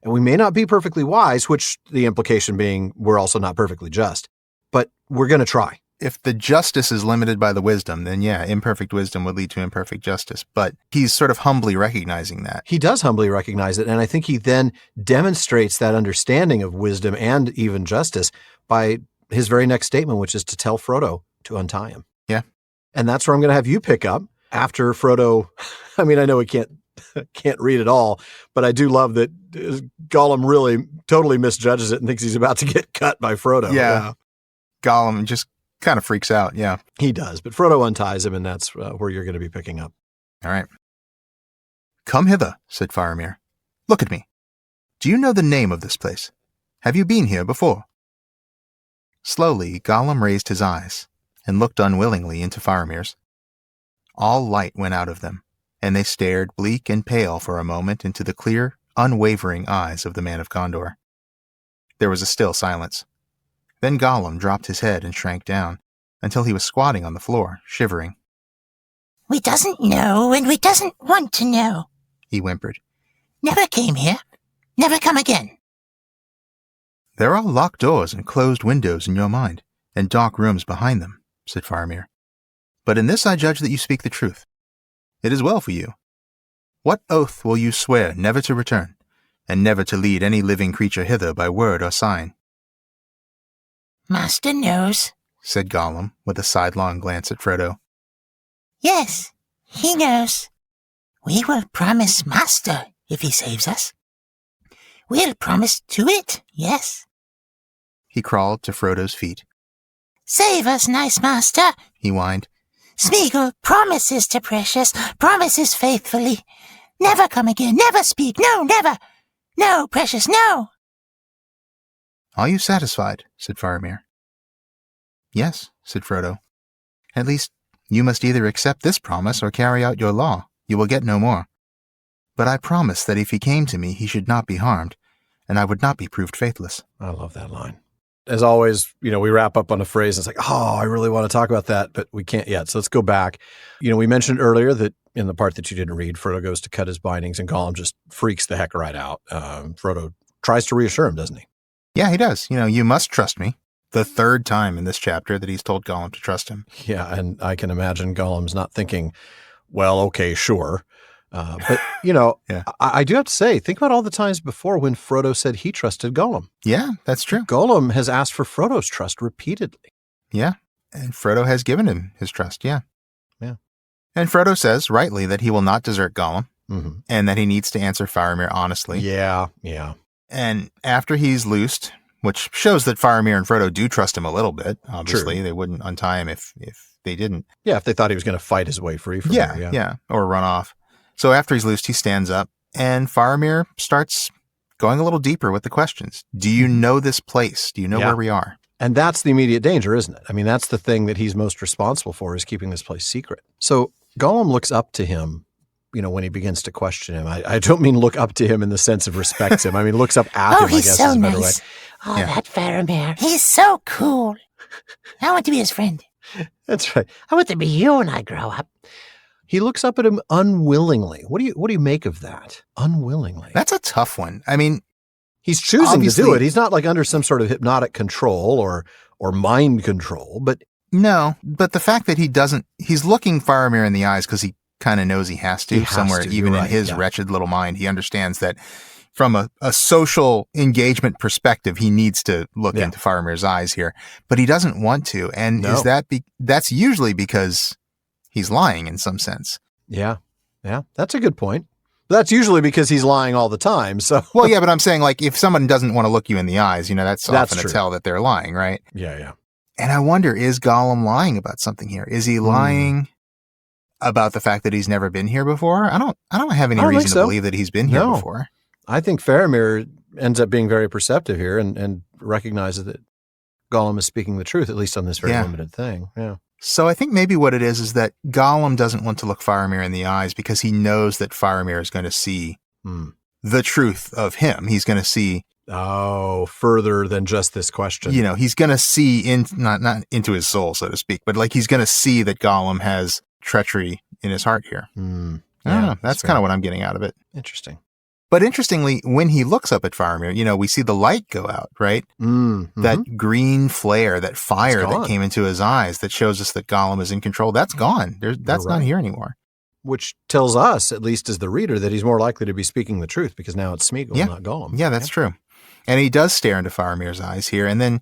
And we may not be perfectly wise, which the implication being we're also not perfectly just, but we're going to try. If the justice is limited by the wisdom, then imperfect wisdom would lead to imperfect justice. But he's sort of humbly recognizing that. He does humbly recognize it. And I think he then demonstrates that understanding of wisdom and even justice by his very next statement, which is to tell Frodo to untie him. Yeah. And that's where I'm going to have you pick up after Frodo. I mean, I know we can't read it all, but I do love that Gollum really totally misjudges it and thinks he's about to get cut by Frodo. Yeah. Gollum just kind of freaks out. Yeah. He does. But Frodo unties him, and that's where you're going to be picking up. All right. Come hither, said Faramir. Look at me. Do you know the name of this place? Have you been here before? Slowly, Gollum raised his eyes and looked unwillingly into Faramir's. All light went out of them, and they stared bleak and pale for a moment into the clear, unwavering eyes of the man of Gondor. There was a still silence. Then Gollum dropped his head and shrank down, until he was squatting on the floor, shivering. We doesn't know, and we doesn't want to know, he whimpered. Never came here. Never come again. There are locked doors and closed windows in your mind, and dark rooms behind them, said Faramir. But in this I judge that you speak the truth. It is well for you. What oath will you swear never to return, and never to lead any living creature hither by word or sign? Master knows, said Gollum, with a sidelong glance at Frodo. Yes, he knows. We will promise Master if he saves us. We'll promise to it, yes. He crawled to Frodo's feet. Save us, nice Master, he whined. Smeagol promises to Precious, promises faithfully. Never come again, never speak, no, never. No, Precious, no. Are you satisfied? Said Faramir. Yes, said Frodo. At least, you must either accept this promise or carry out your law. You will get no more. But I promise that if he came to me, he should not be harmed, and I would not be proved faithless. I love that line. As always, we wrap up on a phrase and it's like, oh, I really want to talk about that, but we can't yet. So let's go back. We mentioned earlier that in the part that you didn't read, Frodo goes to cut his bindings and Gollum just freaks the heck right out. Frodo tries to reassure him, doesn't he? Yeah, he does. You must trust me. The third time in this chapter that he's told Gollum to trust him. Yeah, and I can imagine Gollum's not thinking, well, okay, sure. But, yeah. I do have to say, think about all the times before when Frodo said he trusted Gollum. Yeah, that's true. Gollum has asked for Frodo's trust repeatedly. Yeah, and Frodo has given him his trust, yeah. Yeah. And Frodo says, rightly, that he will not desert Gollum, mm-hmm. and that he needs to answer Faramir honestly. Yeah. And after he's loosed, which shows that Faramir and Frodo do trust him a little bit, obviously. True. They wouldn't untie him if they didn't. Yeah, if they thought he was going to fight his way free from there. Yeah, or run off. So after he's loosed, he stands up, and Faramir starts going a little deeper with the questions. Do you know this place? Do you know where we are? And that's the immediate danger, isn't it? I mean, that's the thing that he's most responsible for, is keeping this place secret. So Gollum looks up to him when he begins to question him. I don't mean look up to him in the sense of respects him. I mean, looks up at him, I he's guess so is a better way. nice. Oh, that Faramir. He's so cool. I want to be his friend. That's right. I want to be you when I grow up. He looks up at him unwillingly. What do you make of that? Unwillingly. That's a tough one. I mean, he's choosing to do obviously- it. He's not like under some sort of hypnotic control or mind control, but no, but the fact that he's looking Faramir in the eyes because he kind of knows he has to somewhere, even in his wretched little mind. He understands that from a social engagement perspective, he needs to look into Faramir's eyes here, but he doesn't want to. And is that's usually because he's lying in some sense. Yeah. Yeah. That's a good point. That's usually because he's lying all the time. So, well, yeah, but I'm saying like if someone doesn't want to look you in the eyes, that's often a tell that they're lying, right? Yeah. Yeah. And I wonder, is Gollum lying about something here? Is he lying about the fact that he's never been here before? I don't have any reason to believe that he's been here before. I think Faramir ends up being very perceptive here and recognizes that Gollum is speaking the truth, at least on this very limited thing. Yeah. So I think maybe what it is that Gollum doesn't want to look Faramir in the eyes because he knows that Faramir is going to see the truth of him. He's going to see further than just this question. He's going to see not into his soul, so to speak, but like he's going to see that Gollum has treachery in his heart here. I don't know. That's kind of what I'm getting out of it. Interesting. But interestingly, when he looks up at Faramir, we see the light go out, right? Mm-hmm. That green flare, that fire that came into his eyes that shows us that Gollum is in control, that's gone. That's not here anymore. Which tells us, at least as the reader, that he's more likely to be speaking the truth because now it's Smeagol, not Gollum. Yeah, that's true. And he does stare into Faramir's eyes here. And then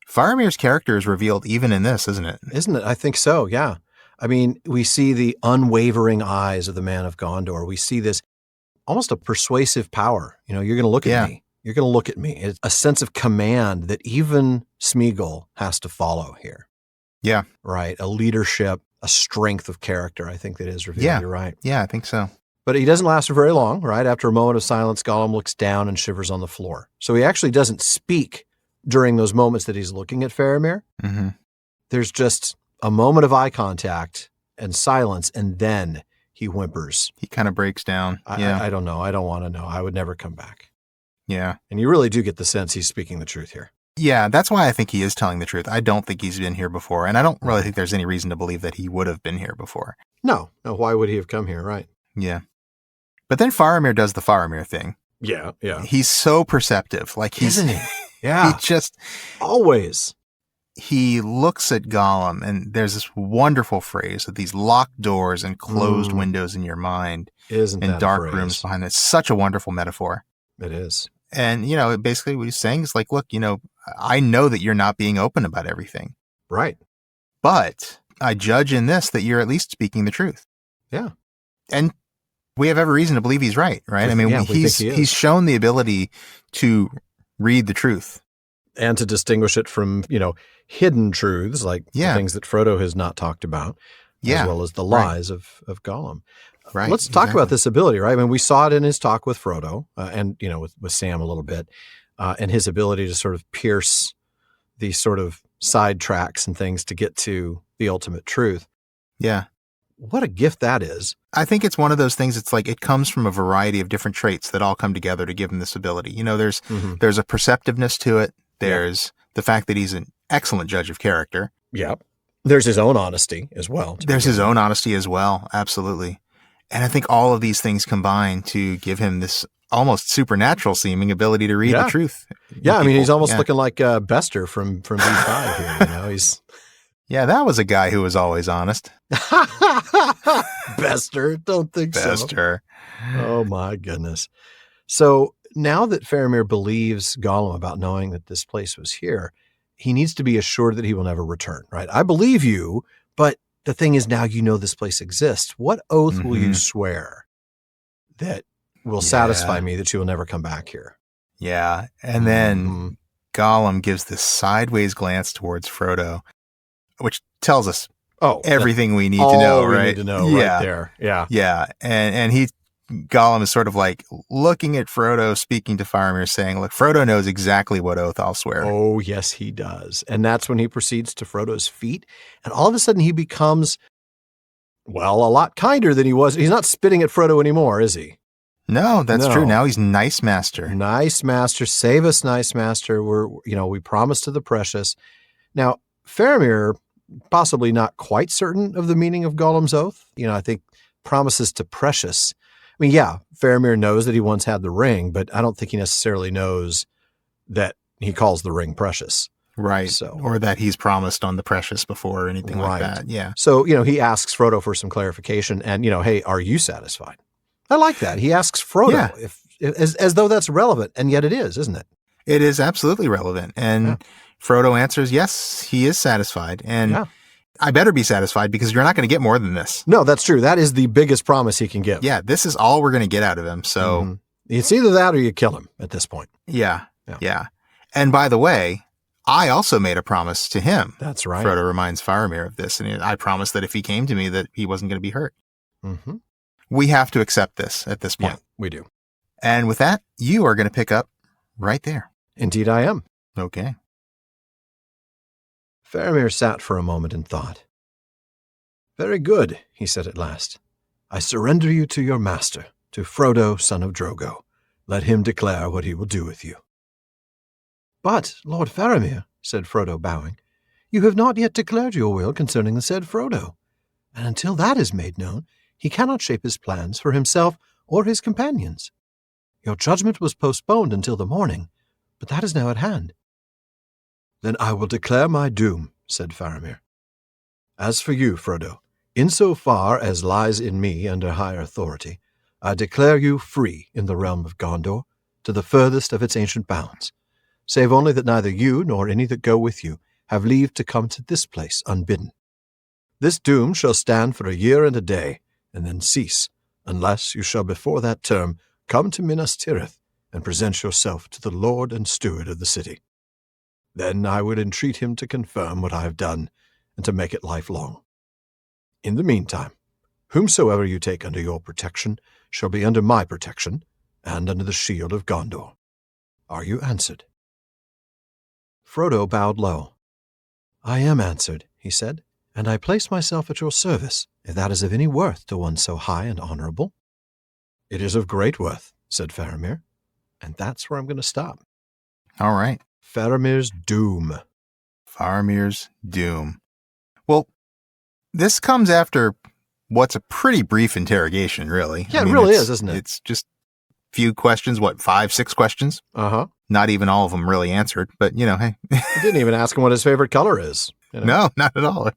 Faramir's character is revealed even in this, isn't it? Isn't it? I think so, yeah. I mean, we see the unwavering eyes of the man of Gondor. We see this almost a persuasive power. You're going to look at me. You're going to look at me. It's a sense of command that even Smeagol has to follow here. Yeah. Right. A leadership, a strength of character, I think that is revealed. Yeah. You're right. Yeah, I think so. But he doesn't last for very long, right? After a moment of silence, Gollum looks down and shivers on the floor. So he actually doesn't speak during those moments that he's looking at Faramir. Mm-hmm. There's just a moment of eye contact and silence, and then he whimpers. He kind of breaks down. I don't know. I don't want to know. I would never come back. Yeah. And you really do get the sense he's speaking the truth here. Yeah, that's why I think he is telling the truth. I don't think he's been here before, and I don't really think there's any reason to believe that he would have been here before. No. Why would he have come here, right? Yeah. But then Faramir does the Faramir thing. Yeah. He's so perceptive. Like isn't he? Yeah. He just always. He looks at Gollum, and there's this wonderful phrase of these locked doors and closed windows in your mind. Isn't and that dark rooms behind it. It's such a wonderful metaphor. It is. And, basically what he's saying is like, look, I know that you're not being open about everything. Right. But I judge in this that you're at least speaking the truth. Yeah. And we have every reason to believe he's right? I mean, he's shown the ability to read the truth. And to distinguish it from, hidden truths, like the things that Frodo has not talked about, as well as the lies of Gollum. Right. Let's talk about this ability, right? I mean, we saw it in his talk with Frodo and, with Sam a little bit, and his ability to sort of pierce these sort of side tracks and things to get to the ultimate truth. Yeah. What a gift that is. I think it's one of those things. It's like it comes from a variety of different traits that all come together to give him this ability. There's a perceptiveness to it. There's the fact that he's an excellent judge of character. Yeah. There's his own honesty as well. Absolutely. And I think all of these things combine to give him this almost supernatural seeming ability to read the truth. Yeah. I mean, he's almost looking like Bester from V5 here. He's. Yeah, that was a guy who was always honest. Bester, don't think so. Bester. Oh, my goodness. So now that Faramir believes Gollum about knowing that this place was here, he needs to be assured that he will never return, right? I believe you, but the thing is now this place exists. What oath will you swear that will satisfy me that you will never come back here? Yeah, and then Gollum gives this sideways glance towards Frodo, which tells us everything we need to know, right? We need to know right there. Yeah. Yeah. And Gollum is sort of like looking at Frodo, speaking to Faramir, saying, look, Frodo knows exactly what oath I'll swear. Oh, yes, he does. And that's when he proceeds to Frodo's feet. And all of a sudden he becomes Well, a lot kinder than he was. He's not spitting at Frodo anymore, is he? No, that's No. true. Now he's nice master. Nice master, save us, nice master. We promise to the precious. Now, Faramir, possibly not quite certain of the meaning of Gollum's oath. I think promises to precious. I mean, yeah, Faramir knows that he once had the ring, but I don't think he necessarily knows that he calls the ring precious. Right. So, or that he's promised on the precious before or anything like that. Yeah. So, he asks Frodo for some clarification and, hey, are you satisfied? I like that. He asks Frodo as though that's relevant. And yet it is, isn't it? It is absolutely relevant. And Frodo answers, yes, he is satisfied. And I better be satisfied because you're not going to get more than this. No, that's true. That is the biggest promise he can give. Yeah. This is all we're going to get out of him. So it's either that or you kill him at this point. Yeah. And by the way, I also made a promise to him. That's right. Frodo reminds Faramir of this. And I promised that if he came to me that he wasn't going to be hurt. Mm-hmm. We have to accept this at this point. Yeah, we do. And with that, you are going to pick up right there. Indeed I am. Okay. Faramir sat for a moment and thought. Very good, he said at last. I surrender you to your master, to Frodo, son of Drogo. Let him declare what he will do with you. But, Lord Faramir, said Frodo, bowing, you have not yet declared your will concerning the said Frodo, and until that is made known, he cannot shape his plans for himself or his companions. Your judgment was postponed until the morning, but that is now at hand. Then I will declare my doom, said Faramir. As for you, Frodo, insofar as lies in me under higher authority, I declare you free in the realm of Gondor, to the furthest of its ancient bounds, save only that neither you nor any that go with you have leave to come to this place unbidden. This doom shall stand for a year and a day, and then cease, unless you shall before that term come to Minas Tirith and present yourself to the lord and steward of the city. Then I would entreat him to confirm what I have done, and to make it lifelong. In the meantime, whomsoever you take under your protection shall be under my protection, and under the shield of Gondor. Are you answered? Frodo bowed low. I am answered, he said, and I place myself at your service, if that is of any worth to one so high and honorable. It is of great worth, said Faramir, and that's where I'm going to stop. All right. Faramir's doom. Faramir's doom. Well, this comes after what's a pretty brief interrogation, really. Yeah, it really is, isn't it? It's just a few questions, 5, 6 questions? Uh-huh. Not even all of them really answered, but, hey. He didn't even ask him what his favorite color is. No, not at all.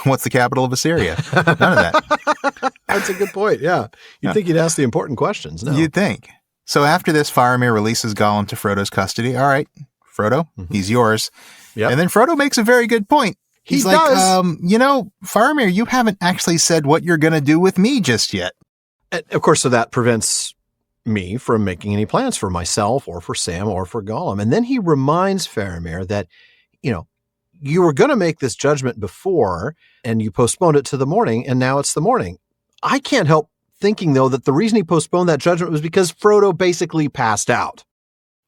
What's the capital of Assyria? None of that. That's a good point, yeah. You'd think he'd ask the important questions, no? You'd think. So after this, Faramir releases Gollum to Frodo's custody. All right, Frodo, he's yours. Yep. And then Frodo makes a very good point. He's like, Faramir, you haven't actually said what you're going to do with me just yet. And of course, so that prevents me from making any plans for myself or for Sam or for Gollum. And then he reminds Faramir that, you were going to make this judgment before and you postponed it to the morning, and now it's the morning. I can't help thinking, though, that the reason he postponed that judgment was because Frodo basically passed out.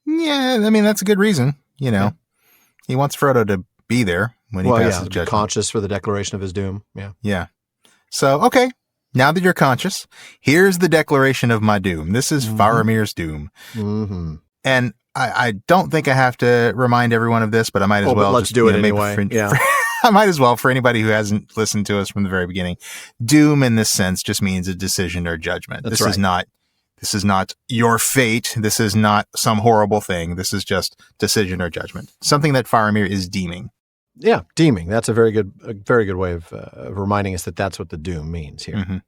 Yeah, I mean, that's a good reason. Yeah. He wants Frodo to be there when he passes the judgment. Conscious for the declaration of his doom. Yeah. Yeah. So, okay. Now that you're conscious, here's the declaration of my doom. This is Faramir's doom. Mm-hmm. And I don't think I have to remind everyone of this, but I might as well. Let's do it anyway. I might as well, for anybody who hasn't listened to us from the very beginning. Doom in this sense just means a decision or judgment. This is not your fate. This is not some horrible thing. This is just decision or judgment. Something that Faramir is deeming. Yeah, deeming. That's a very good way of reminding us that that's what the doom means here. Mm-hmm.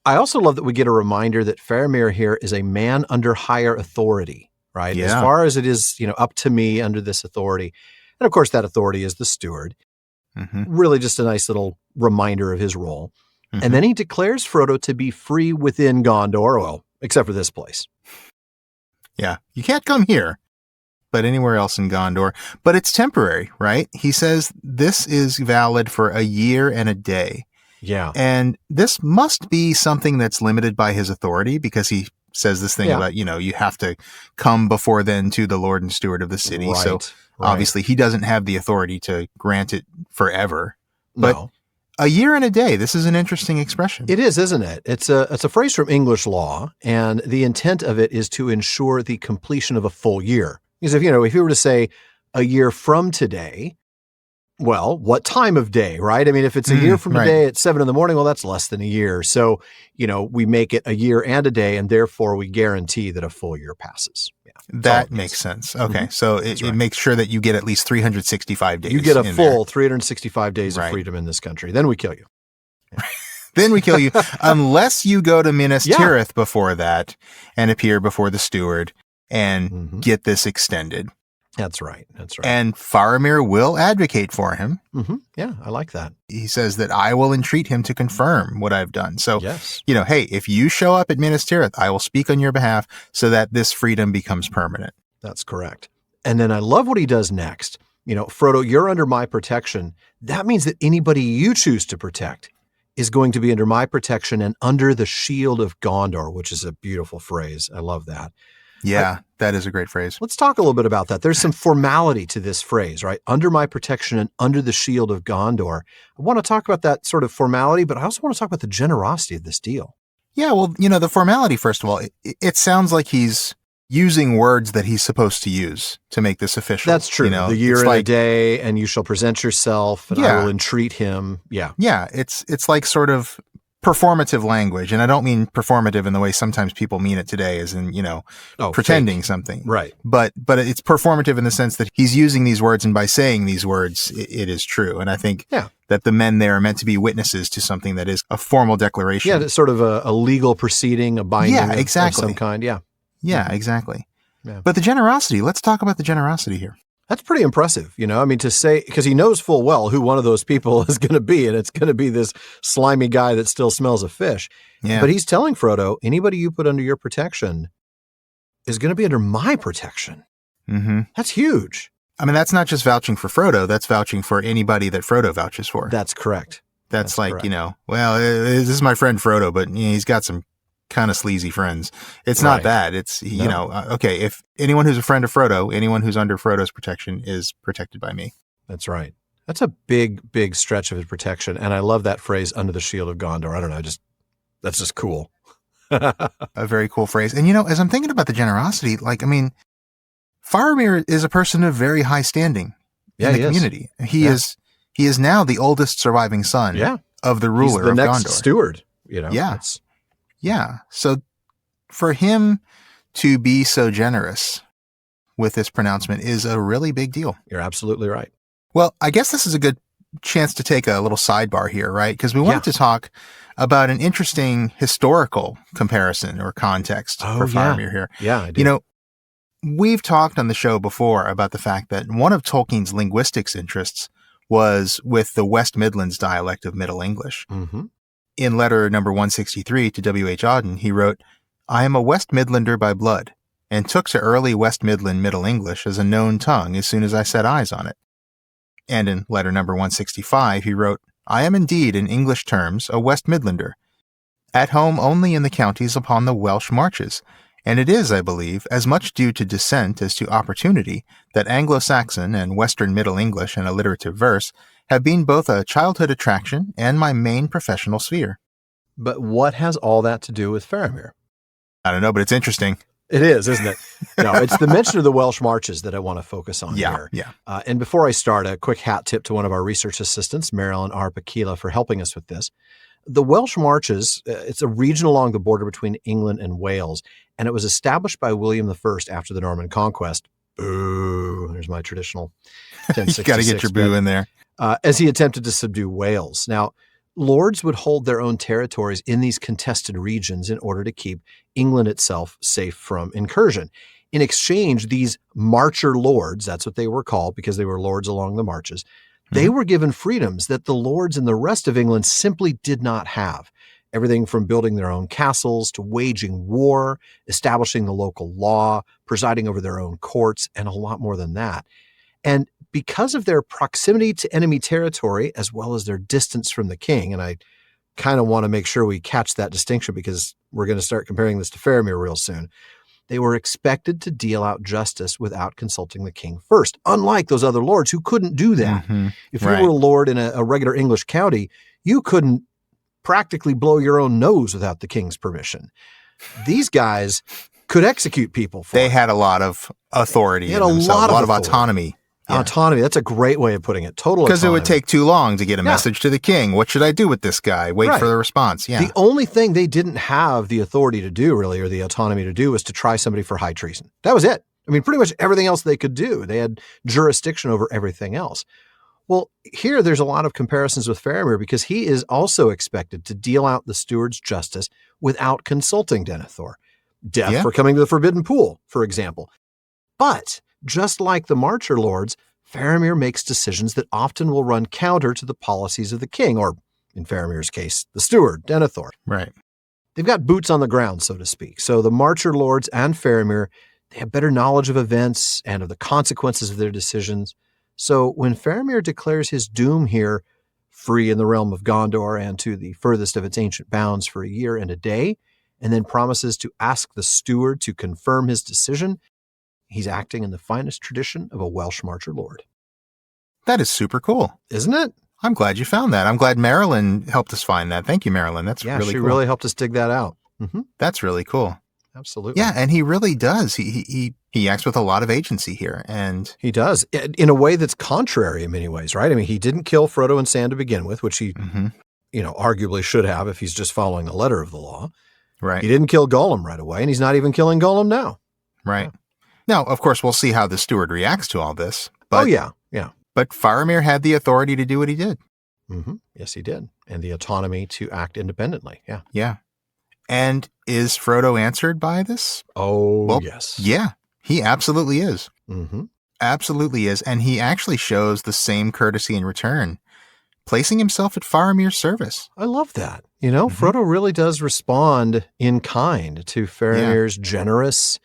I also love that we get a reminder that Faramir here is a man under higher authority, right? Yeah. As far as it is, up to me under this authority. And of course, that authority is the steward. Mm-hmm. Really just a nice little reminder of his role. Mm-hmm. And then he declares Frodo to be free within Gondor, well, except for this place. Yeah, you can't come here, but anywhere else in Gondor. But it's temporary, right? He says this is valid for a year and a day. Yeah. And this must be something that's limited by his authority, because he says this thing about, you have to come before then to the Lord and Steward of the city. Right, so obviously he doesn't have the authority to grant it forever. But A year and a day. This is an interesting expression. It is, isn't it? It's a phrase from English law, and the intent of it is to ensure the completion of a full year. Because if you were to say a year from today, well, what time of day, right? I mean, if it's a year from today at 7 a.m, well, that's less than a year. So, we make it a year and a day, and therefore we guarantee that a full year passes. Yeah, that makes sense. Okay. So it makes sure that you get at least 365 days. You get a full 365 days of freedom in this country. Then we kill you. Yeah. Then we kill you, unless you go to Minas Tirith before that and appear before the steward and get this extended. That's right. And Faramir will advocate for him. Mm-hmm. Yeah, I like that. He says that I will entreat him to confirm what I've done. So, yes. Hey, if you show up at Minas Tirith, I will speak on your behalf so that this freedom becomes permanent. That's correct. And then I love what he does next. Frodo, you're under my protection. That means that anybody you choose to protect is going to be under my protection and under the shield of Gondor, which is a beautiful phrase. I love that. Yeah, that is a great phrase. Let's talk a little bit about that. There's some formality to this phrase, right? Under my protection and under the shield of Gondor. I want to talk about that sort of formality, but I also want to talk about the generosity of this deal. Yeah, well, the formality, first of all, it sounds like he's using words that he's supposed to use to make this official. That's true. The year and a day, and you shall present yourself, and I will entreat him. Yeah. Yeah, it's like sort of performative language, and I don't mean performative in the way sometimes people mean it today, as in, pretending something. Right. But it's performative in the sense that he's using these words, and by saying these words, it is true. And I think that the men there are meant to be witnesses to something that is a formal declaration. Yeah, it's sort of a legal proceeding, a binding of some kind. Yeah. Yeah, exactly. Yeah. But the generosity, let's talk about the generosity here. That's pretty impressive, to say, because he knows full well who one of those people is going to be, and it's going to be this slimy guy that still smells of fish. Yeah. But he's telling Frodo, anybody you put under your protection is going to be under my protection. Mm-hmm. That's huge. I mean, that's not just vouching for Frodo, that's vouching for anybody that Frodo vouches for. That's correct. That's like, correct. This is my friend Frodo, but he's got some kind of sleazy friends. It's not that. It's, okay, if anyone who's a friend of Frodo, anyone who's under Frodo's protection is protected by me. That's right. That's a big, big stretch of his protection. And I love that phrase, under the shield of Gondor. I don't know, that's just cool. A very cool phrase. And, as I'm thinking about the generosity, Faramir is a person of very high standing in the community. He is now the oldest surviving son of the ruler of Gondor. He's the next steward, Yeah. Yeah. So for him to be so generous with this pronouncement is a really big deal. You're absolutely right. Well, I guess this is a good chance to take a little sidebar here, right? Because we wanted to talk about an interesting historical comparison or context for Faramir here. Yeah, I do. We've talked on the show before about the fact that one of Tolkien's linguistics interests was with the West Midlands dialect of Middle English. Mm-hmm. In letter number 163 to W.H. Auden, he wrote, I am a West Midlander by blood, and took to early West Midland Middle English as a known tongue as soon as I set eyes on it. And in letter number 165, he wrote, I am indeed in English terms a West Midlander, at home only in the counties upon the Welsh marches, and it is, I believe, as much due to descent as to opportunity that Anglo-Saxon and Western Middle English and alliterative verse have been both a childhood attraction and my main professional sphere. But what has all that to do with Faramir? I don't know, but it's interesting. It is, isn't it? No, it's the mention of the Welsh marches that I want to focus on here. Yeah. And before I start, a quick hat tip to one of our research assistants, Marilyn R. Pakila, for helping us with this. The Welsh marches, it's a region along the border between England and Wales, and it was established by William I after the Norman conquest. Boo, there's my traditional 1066. You got to get your boo in there. As he attempted to subdue Wales. Now, lords would hold their own territories in these contested regions in order to keep England itself safe from incursion. In exchange, these marcher lords, that's what they were called because they were lords along the marches, they were given freedoms that the lords in the rest of England simply did not have. Everything from building their own castles to waging war, establishing the local law, presiding over their own courts, and a lot more than that. And because of their proximity to enemy territory, as well as their distance from the king, and I kind of want to make sure we catch that distinction because we're going to start comparing this to Faramir real soon. They were expected to deal out justice without consulting the king first, unlike those other lords who couldn't do that. Mm-hmm. If you were a lord in a regular English county, you couldn't practically blow your own nose without the king's permission. These guys could execute people. They had a lot of authority. They had a lot of autonomy. Yeah. Autonomy. That's a great way of putting it. Total autonomy. Because it would take too long to get a message to the king. What should I do with this guy? Wait for the response. Yeah. The only thing they didn't have the authority to do, really, or the autonomy to do, was to try somebody for high treason. That was it. I mean, pretty much everything else they could do. They had jurisdiction over everything else. Well, here there's a lot of comparisons with Faramir because he is also expected to deal out the steward's justice without consulting Denethor. Death for coming to the Forbidden Pool, for example. But just like the Marcher Lords, Faramir makes decisions that often will run counter to the policies of the king, or in Faramir's case, the steward, Denethor. Right. They've got boots on the ground, so to speak. So the Marcher Lords and Faramir, they have better knowledge of events and of the consequences of their decisions. So when Faramir declares his doom here, free in the realm of Gondor and to the furthest of its ancient bounds for a year and a day, and then promises to ask the steward to confirm his decision, he's acting in the finest tradition of a Welsh Marcher Lord. That is super cool. Isn't it? I'm glad you found that. I'm glad Marilyn helped us find that. Thank you, Marilyn. That's really cool. Yeah, she really helped us dig that out. Mm-hmm. That's really cool. Absolutely. Yeah, and he really does. He acts with a lot of agency here. And he does, in a way that's contrary in many ways, right? I mean, he didn't kill Frodo and Sam to begin with, which he, arguably should have if he's just following the letter of the law. Right. He didn't kill Gollum right away, and he's not even killing Gollum now. Right. Yeah. Now, of course, we'll see how the steward reacts to all this. But, yeah. But Faramir had the authority to do what he did. Mm-hmm. Yes, he did. And the autonomy to act independently. Yeah. Yeah. And is Frodo answered by this? Oh, well, yes. Yeah, he absolutely is. Mm-hmm. Absolutely is. And he actually shows the same courtesy in return, placing himself at Faramir's service. I love that. Frodo really does respond in kind to Faramir's generous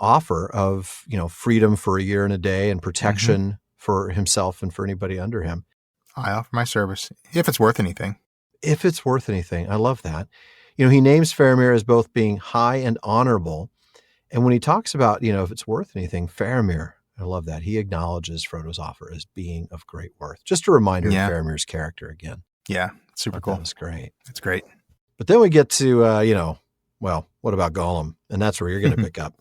offer of, freedom for a year and a day and protection for himself and for anybody under him. I offer my service, if it's worth anything. If it's worth anything. I love that. He names Faramir as both being high and honorable. And when he talks about, if it's worth anything, Faramir, I love that. He acknowledges Frodo's offer as being of great worth. Just a reminder of Faramir's character again. Yeah, super cool. That was great. It's great. But then we get to, what about Gollum? And that's where you're going to pick up.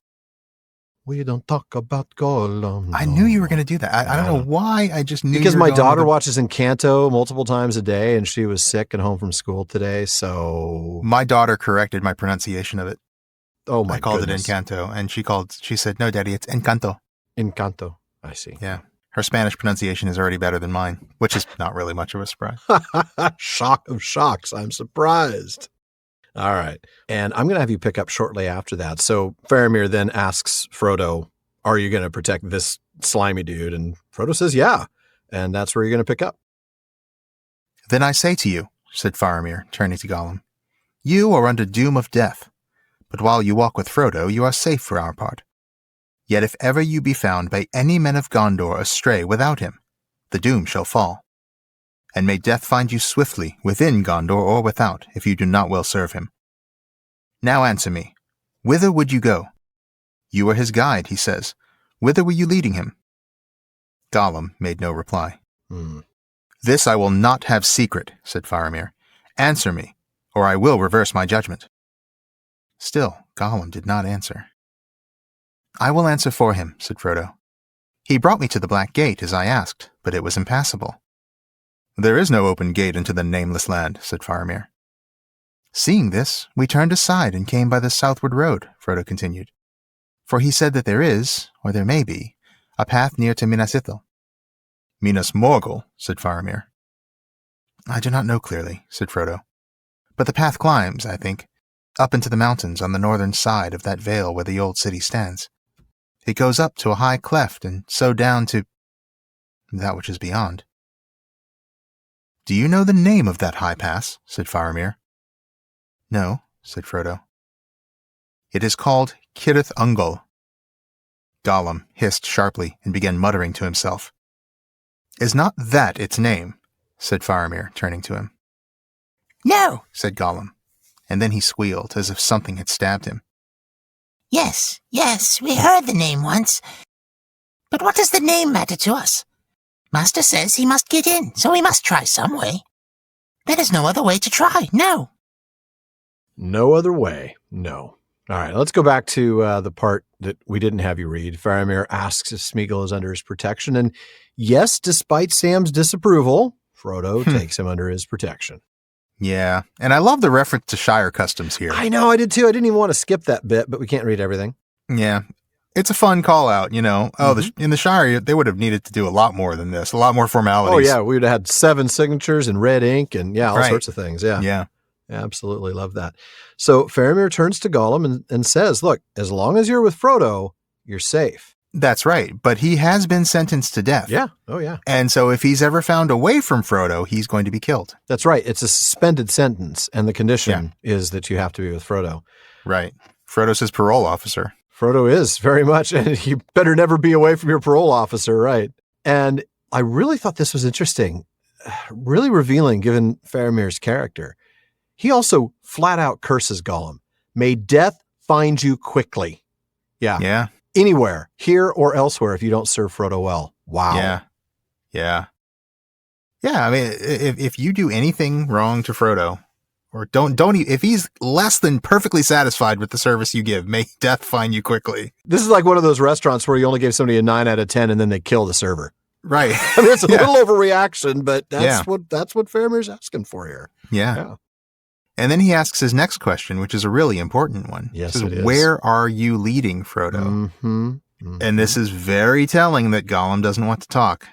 We don't talk about Gollum. I knew you were going to do that. I don't know why. I just knew. Because my daughter watches Encanto multiple times a day, and she was sick and home from school today. So my daughter corrected my pronunciation of it. Oh my! I called it Encanto, and she said, "No, Daddy, it's Encanto." Encanto. I see. Yeah, her Spanish pronunciation is already better than mine, which is not really much of a surprise. Shock of shocks! I'm surprised. All right. And I'm going to have you pick up shortly after that. So Faramir then asks Frodo, are you going to protect this slimy dude? And Frodo says, yeah. And that's where you're going to pick up. Then I say to you, said Faramir, turning to Gollum, you are under doom of death. But while you walk with Frodo, you are safe for our part. Yet if ever you be found by any men of Gondor astray without him, the doom shall fall. And may death find you swiftly, within Gondor or without, if you do not well serve him. Now answer me, whither would you go? You are his guide, he says. Whither were you leading him? Gollum made no reply. This I will not have secret, said Faramir. Answer me, or I will reverse my judgment. Still, Gollum did not answer. I will answer for him, said Frodo. He brought me to the Black Gate, as I asked, but it was impassable. There is no open gate into the nameless land, said Faramir. Seeing this, we turned aside and came by the southward road, Frodo continued. For he said that there is, or there may be, a path near to Minas Ithil. Minas Morgul, said Faramir. I do not know clearly, said Frodo. But the path climbs, I think, up into the mountains on the northern side of that vale where the old city stands. It goes up to a high cleft and so down to that which is beyond. Do you know the name of that high pass? Said Faramir. No, said Frodo. It is called Cirith Ungol. Gollum hissed sharply and began muttering to himself. Is not that its name? Said Faramir, turning to him. No, said Gollum, and then he squealed as if something had stabbed him. Yes, we heard the name once. But what does the name matter to us? Master says he must get in, so we must try some way. There is no other way to try, no. No other way, no. All right, let's go back to the part that we didn't have you read. Faramir asks if Smeagol is under his protection, and yes, despite Sam's disapproval, Frodo takes him under his protection. Yeah, and I love the reference to Shire customs here. I know, I did too. I didn't even want to skip that bit, but we can't read everything. Yeah, it's a fun call out, you know. In the Shire, they would have needed to do a lot more than this, a lot more formalities. Oh, yeah, we would have had 7 signatures in red ink and, all sorts of things, Yeah. Absolutely love that. So Faramir turns to Gollum and says, look, as long as you're with Frodo, you're safe. That's right. But he has been sentenced to death. Yeah. Oh, yeah. And so if he's ever found away from Frodo, he's going to be killed. That's right. It's a suspended sentence. And the condition is that you have to be with Frodo. Right. Frodo's his parole officer. Frodo is very much. And you better never be away from your parole officer. Right. And I really thought this was interesting, really revealing given Faramir's character. He also flat out curses Gollum. May death find you quickly. Yeah. Anywhere, here or elsewhere, if you don't serve Frodo well. Wow. Yeah. I mean, if you do anything wrong to Frodo, or if he's less than perfectly satisfied with the service you give, may death find you quickly. This is like one of those restaurants where you only gave somebody a 9 out of 10 and then they kill the server. Right. I mean, it's a little overreaction, but that's what Faramir's asking for here. Yeah. And then he asks his next question, which is a really important one. Yes, He says, it is. Where are you leading, Frodo? And this is very telling that Gollum doesn't want to talk.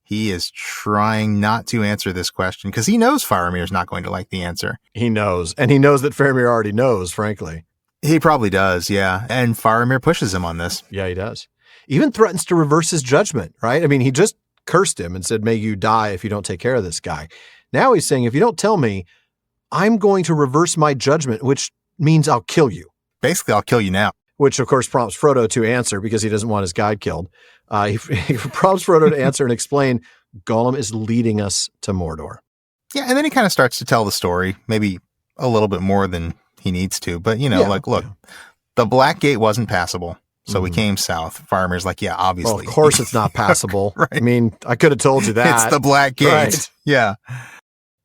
He is trying not to answer this question because he knows Faramir's not going to like the answer. He knows. And he knows that Faramir already knows, frankly. He probably does, yeah. And Faramir pushes him on this. Yeah, he does. Even threatens to reverse his judgment, right? I mean, he just cursed him and said, may you die if you don't take care of this guy. Now he's saying, if you don't tell me, I'm going to reverse my judgment, which means I'll kill you. Basically, I'll kill you now. Which, of course, prompts Frodo to answer because he doesn't want his guide killed. He prompts Frodo to answer and explain Gollum is leading us to Mordor. Yeah, and then he kind of starts to tell the story, maybe a little bit more than he needs to. But, look, the Black Gate wasn't passable, so we came south. Faramir's like, yeah, obviously. Well, of course it's not passable. Right. I mean, I could have told you that. It's the Black Gate. Right. Yeah.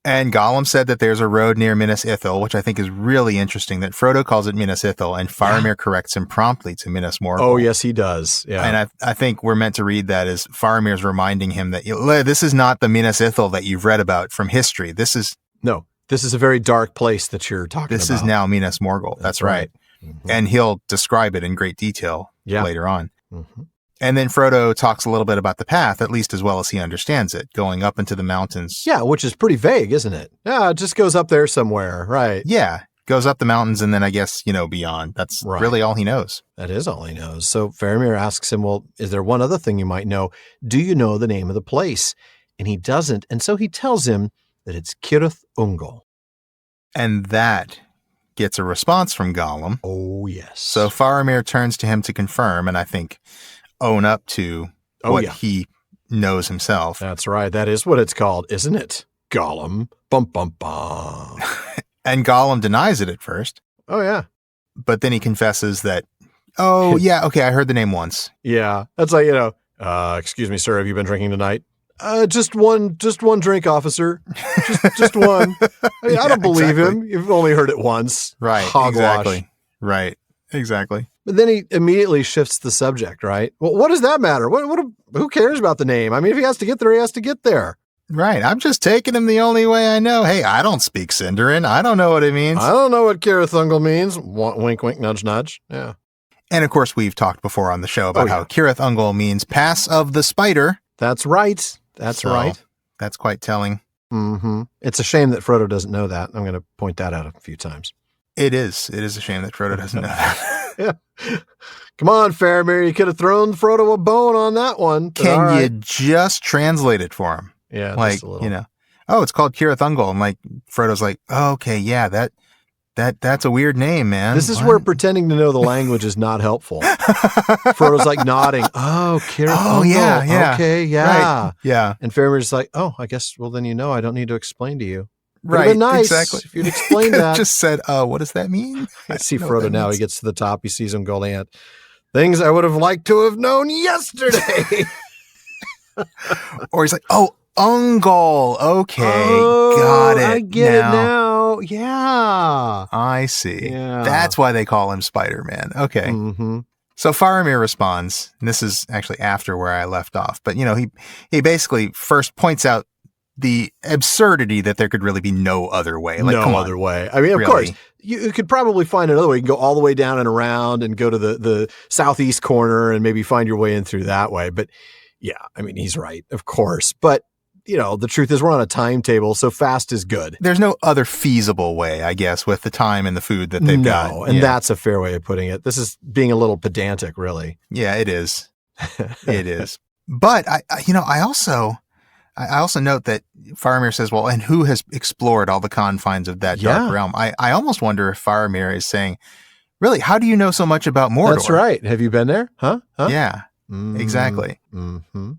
And Gollum said that there's a road near Minas Ithil, which I think is really interesting, that Frodo calls it Minas Ithil, and Faramir corrects him promptly to Minas Morgul. Oh, yes, he does. Yeah. And I think we're meant to read that as Faramir's reminding him that this is not the Minas Ithil that you've read about from history. This is a very dark place that you're talking about. This is now Minas Morgul. That's right. Mm-hmm. And he'll describe it in great detail later on. Mm-hmm. And then Frodo talks a little bit about the path, at least as well as he understands it, going up into the mountains. Yeah, which is pretty vague, isn't it? Yeah, it just goes up there somewhere, right? Yeah, goes up the mountains and then I guess, beyond. That's really all he knows. That is all he knows. So Faramir asks him, well, is there one other thing you might know? Do you know the name of the place? And he doesn't. And so he tells him that it's Cirith Ungol. And that gets a response from Gollum. Oh, yes. So Faramir turns to him to confirm, and I think own up to what he knows himself. That's right. That is what it's called, isn't it? Gollum. Bum, bum, bum. And Gollum denies it at first. Oh, yeah. But then he confesses that, I heard the name once. Yeah. That's like, excuse me, sir, have you been drinking tonight? Just one drink, officer. Just one. I don't believe him. You've only heard it once. Right. Hogwash. Exactly. Right. Exactly. But then he immediately shifts the subject, right? Well, what does that matter? Who cares about the name? I mean, if he has to get there, he has to get there. Right. I'm just taking him the only way I know. Hey, I don't speak Sindarin. I don't know what it means. I don't know what Cirith Ungol means. Wink, wink, nudge, nudge. Yeah. And of course, we've talked before on the show about how Cirith Ungol means pass of the spider. That's right. That's right. That's quite telling. Mm-hmm. It's a shame that Frodo doesn't know that. I'm going to point that out a few times. It is. It is a shame that Frodo doesn't know that. Yeah. Come on, Faramir. You could have thrown Frodo a bone on that one. Can you just translate it for him? Yeah, like, just a little. It's called Cirith Ungol. And like, Frodo's like, oh, okay, yeah, that's a weird name, man. This is where pretending to know the language is not helpful. Frodo's like nodding. Oh, Cirith Ungol. Yeah. Okay, yeah. Right. Yeah. And Faramir's like, oh, I guess, well, then I don't need to explain to you. Would have been nice exactly. if you'd explained He that. just said, what does that mean? I see don't know what Frodo that now. means. He gets to the top. He sees Ungol Ant. Things I would have liked to have known yesterday. Or he's like, Ungol. Okay, Oh, got it. I get it now. Yeah. I see. Yeah. That's why they call him Spider-Man. Okay. Mm-hmm. So Faramir responds, and this is actually after where I left off, but he basically first points out the absurdity that there could really be no other way. Like, no come other on. way. I mean, of Really? course, you could probably find another way. You can go all the way down and around and go to the southeast corner and maybe find your way in through that way. But yeah, I mean, he's right, of course. But, the truth is we're on a timetable, so fast is good. There's no other feasible way, I guess, with the time and the food that they've got. No, and that's a fair way of putting it. This is being a little pedantic, really. Yeah, it is. It is. But I also note that Faramir says, well, and who has explored all the confines of that dark realm? I almost wonder if Faramir is saying, really, how do you know so much about Mordor? That's right. Have you been there? Huh? Yeah, exactly. Mm-hmm.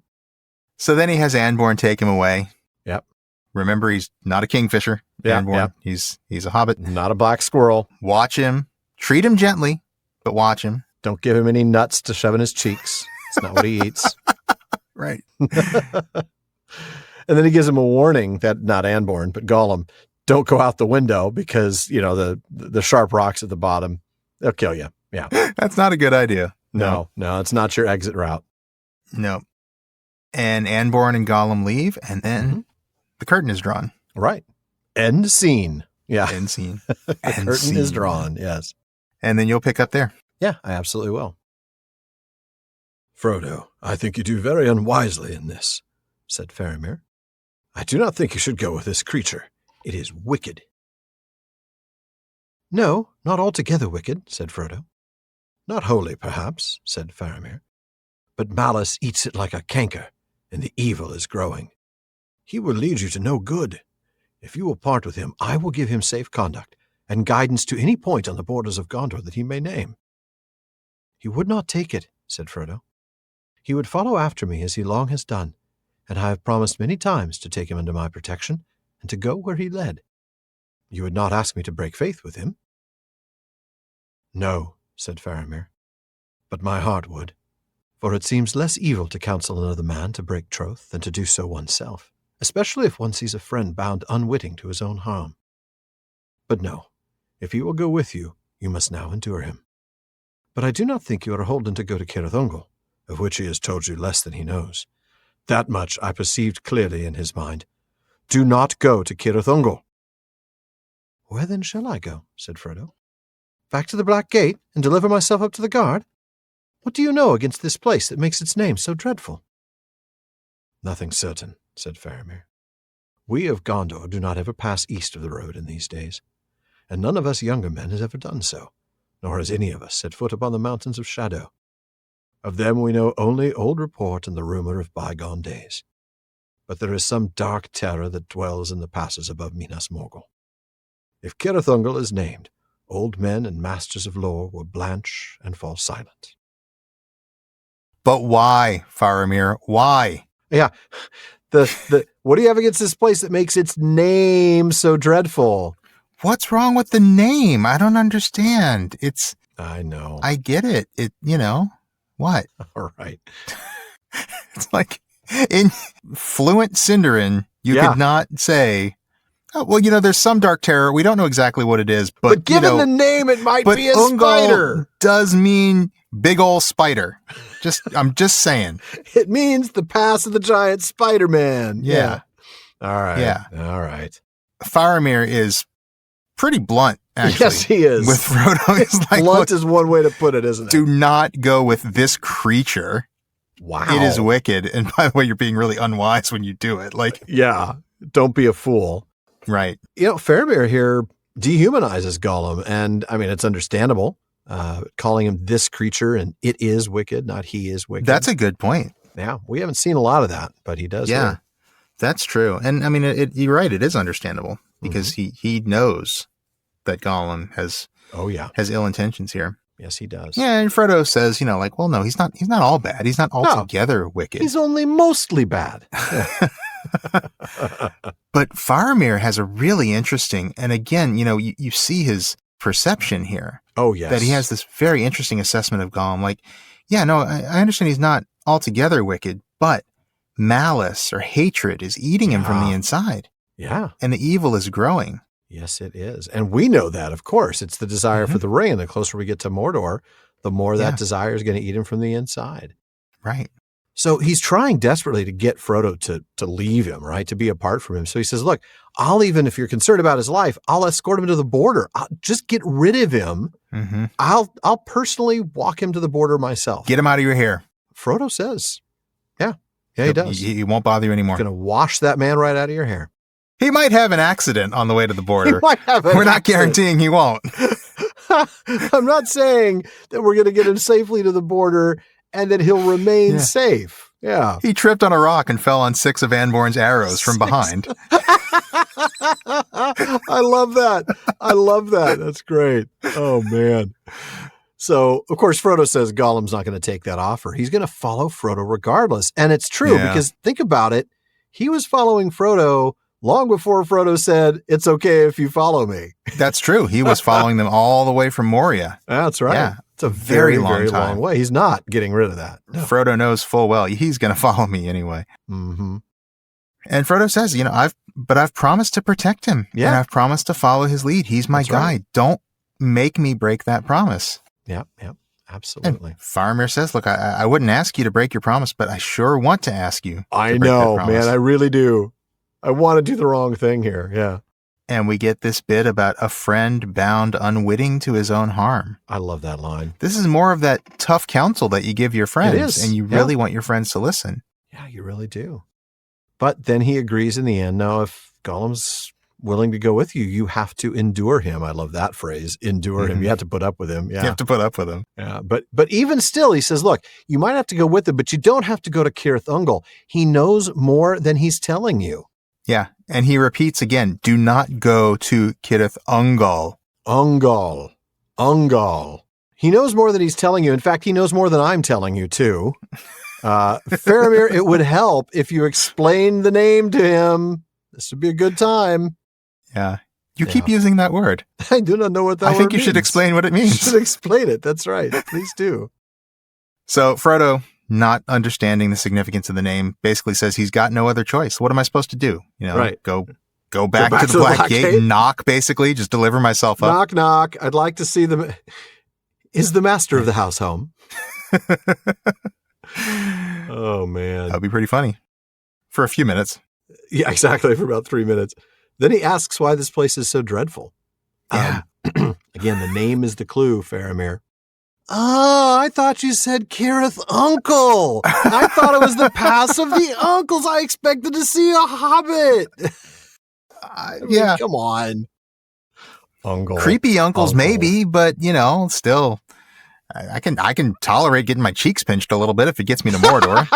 So then he has Anborn take him away. Yep. Remember, he's not a kingfisher. Yeah, Anborn. yeah. He's a hobbit. Not a black squirrel. Watch him. Treat him gently, but watch him. Don't give him any nuts to shove in his cheeks. It's not what he eats. Right. And then he gives him a warning that not Anborn, but Gollum, don't go out the window because, the sharp rocks at the bottom, they'll kill you. Yeah. That's not a good idea. No, it's not your exit route. No. And Anborn and Gollum leave, and then the curtain is drawn. Right. End scene. Yeah. End scene. The curtain is drawn. Yes. And then you'll pick up there. Yeah, I absolutely will. Frodo, I think you do very unwisely in this, said Faramir. I do not think you should go with this creature. It is wicked. No, not altogether wicked, said Frodo. Not wholly, perhaps, said Faramir. But malice eats it like a canker, and the evil is growing. He will lead you to no good. If you will part with him, I will give him safe conduct and guidance to any point on the borders of Gondor that he may name. He would not take it, said Frodo. He would follow after me as he long has done, and I have promised many times to take him under my protection and to go where he led. You would not ask me to break faith with him? No, said Faramir, but my heart would, for it seems less evil to counsel another man to break troth than to do so oneself, especially if one sees a friend bound unwitting to his own harm. But no, if he will go with you, you must now endure him. But I do not think you are holden to go to Cirith Ungol, of which he has told you less than he knows. That much I perceived clearly in his mind. Do not go to Cirith Ungol. Where then shall I go? Said Frodo. Back to the Black Gate and deliver myself up to the guard? What do you know against this place that makes its name so dreadful? Nothing certain, said Faramir. We of Gondor do not ever pass east of the road in these days, and none of us younger men has ever done so, nor has any of us set foot upon the mountains of shadow. Of them we know only old report and the rumor of bygone days. But there is some dark terror that dwells in the passes above Minas Morgul. If Cirith Ungol is named, old men and masters of lore will blanch and fall silent. But why, Faramir? Why? Yeah. What do you have against this place that makes its name so dreadful? What's wrong with the name? I don't understand. I know. I get it. What? All right. It's like in fluent Sindarin, you could not say, oh, well, there's some dark terror. We don't know exactly what it is, but given the name, it might be a Ungol spider. Does mean big ol' spider. I'm just saying. It means the pass of the giant Spider-Man. Yeah. All right. Yeah. All right. Faramir is pretty blunt, actually. Yes, he is. With Frodo, it's like, blunt is one way to put it, isn't it? Do not go with this creature. Wow. It is wicked. And by the way, you're being really unwise when you do it. Yeah. Don't be a fool. Right. Faramir here dehumanizes Gollum, and I mean, it's understandable. Calling him this creature, and it is wicked, not he is wicked. That's a good point. Yeah, we haven't seen a lot of that, but he does. Yeah, here. that's true. And I mean, you're right. It is understandable because he knows that Gollum has ill intentions here. Yes, he does. Yeah, and Frodo says, well, no, he's not all bad. He's not altogether wicked. He's only mostly bad. But But Faramir has a really interesting, and again, you see his perception here. Oh, yes. That he has this very interesting assessment of Gollum. Like, yeah, no, I understand he's not altogether wicked, but malice or hatred is eating him from the inside. Yeah. And the evil is growing. Yes, it is. And we know that, of course. It's the desire for the ring. And the closer we get to Mordor, the more that desire is going to eat him from the inside. Right. So he's trying desperately to get Frodo to leave him, right? To be apart from him. So he says, look, if you're concerned about his life, I'll escort him to the border. I'll just get rid of him. Mm-hmm. I'll personally walk him to the border myself. Get him out of your hair. Frodo says, yeah, he does. He won't bother you anymore. Going to wash that man right out of your hair. He might have an accident on the way to the border. He might have We're not guaranteeing he won't. I'm not saying that we're going to get him safely to the border and that he'll remain safe. Yeah. He tripped on a rock and fell on 6 of Anborn's arrows from behind. I love that. That's great. Oh, man. So, of course, Frodo says Gollum's not going to take that offer. He's going to follow Frodo regardless. And it's true because think about it. He was following Frodo long before Frodo said, it's okay if you follow me. That's true. He was following them all the way from Moria. That's right. Yeah. It's a very long way. He's not getting rid of that. No. Frodo knows full well he's going to follow me anyway. Mm-hmm. And Frodo says, I've promised to protect him. Yeah. And I've promised to follow his lead. He's my guide. Right. Don't make me break that promise. Yep. Absolutely. And Faramir says, look, I wouldn't ask you to break your promise, but I sure want to ask you. I know, man. I really do. I want to do the wrong thing here. Yeah. And we get this bit about a friend bound unwitting to his own harm. I love that line. This is more of that tough counsel that you give your friends. It is. And you really want your friends to listen. Yeah, you really do. But then he agrees in the end. Now, if Gollum's willing to go with you, you have to endure him. I love that phrase, endure him. You have to put up with him. Yeah. You have to put up with him. Yeah. But even still, he says, look, you might have to go with him, but you don't have to go to Cirith Ungol. He knows more than he's telling you. Yeah. And he repeats again, do not go to Cirith Ungol. Ungol. He knows more than he's telling you. In fact, he knows more than I'm telling you, too. Faramir, it would help if you explained the name to him. This would be a good time. Yeah. You keep using that word. I do not know what that word means. I think you should explain what it means. You should explain it. That's right. Please do. So Frodo, not understanding the significance of the name, basically says he's got no other choice. What am I supposed to do? Right. Go back to the Black Gate and knock, basically, just deliver myself up. Knock, knock. I'd like to see them. Is the master of the house home? Oh, man. That'd be pretty funny. For a few minutes. Yeah, exactly. For about 3 minutes. Then he asks why this place is so dreadful. Yeah. Again, the name is the clue, Faramir. Oh, I thought you said Cirith Ungol. I thought it was the pass of the uncles. I expected to see a hobbit. Come on. Ungol. Creepy uncles, maybe, but, still, I can tolerate getting my cheeks pinched a little bit if it gets me to Mordor.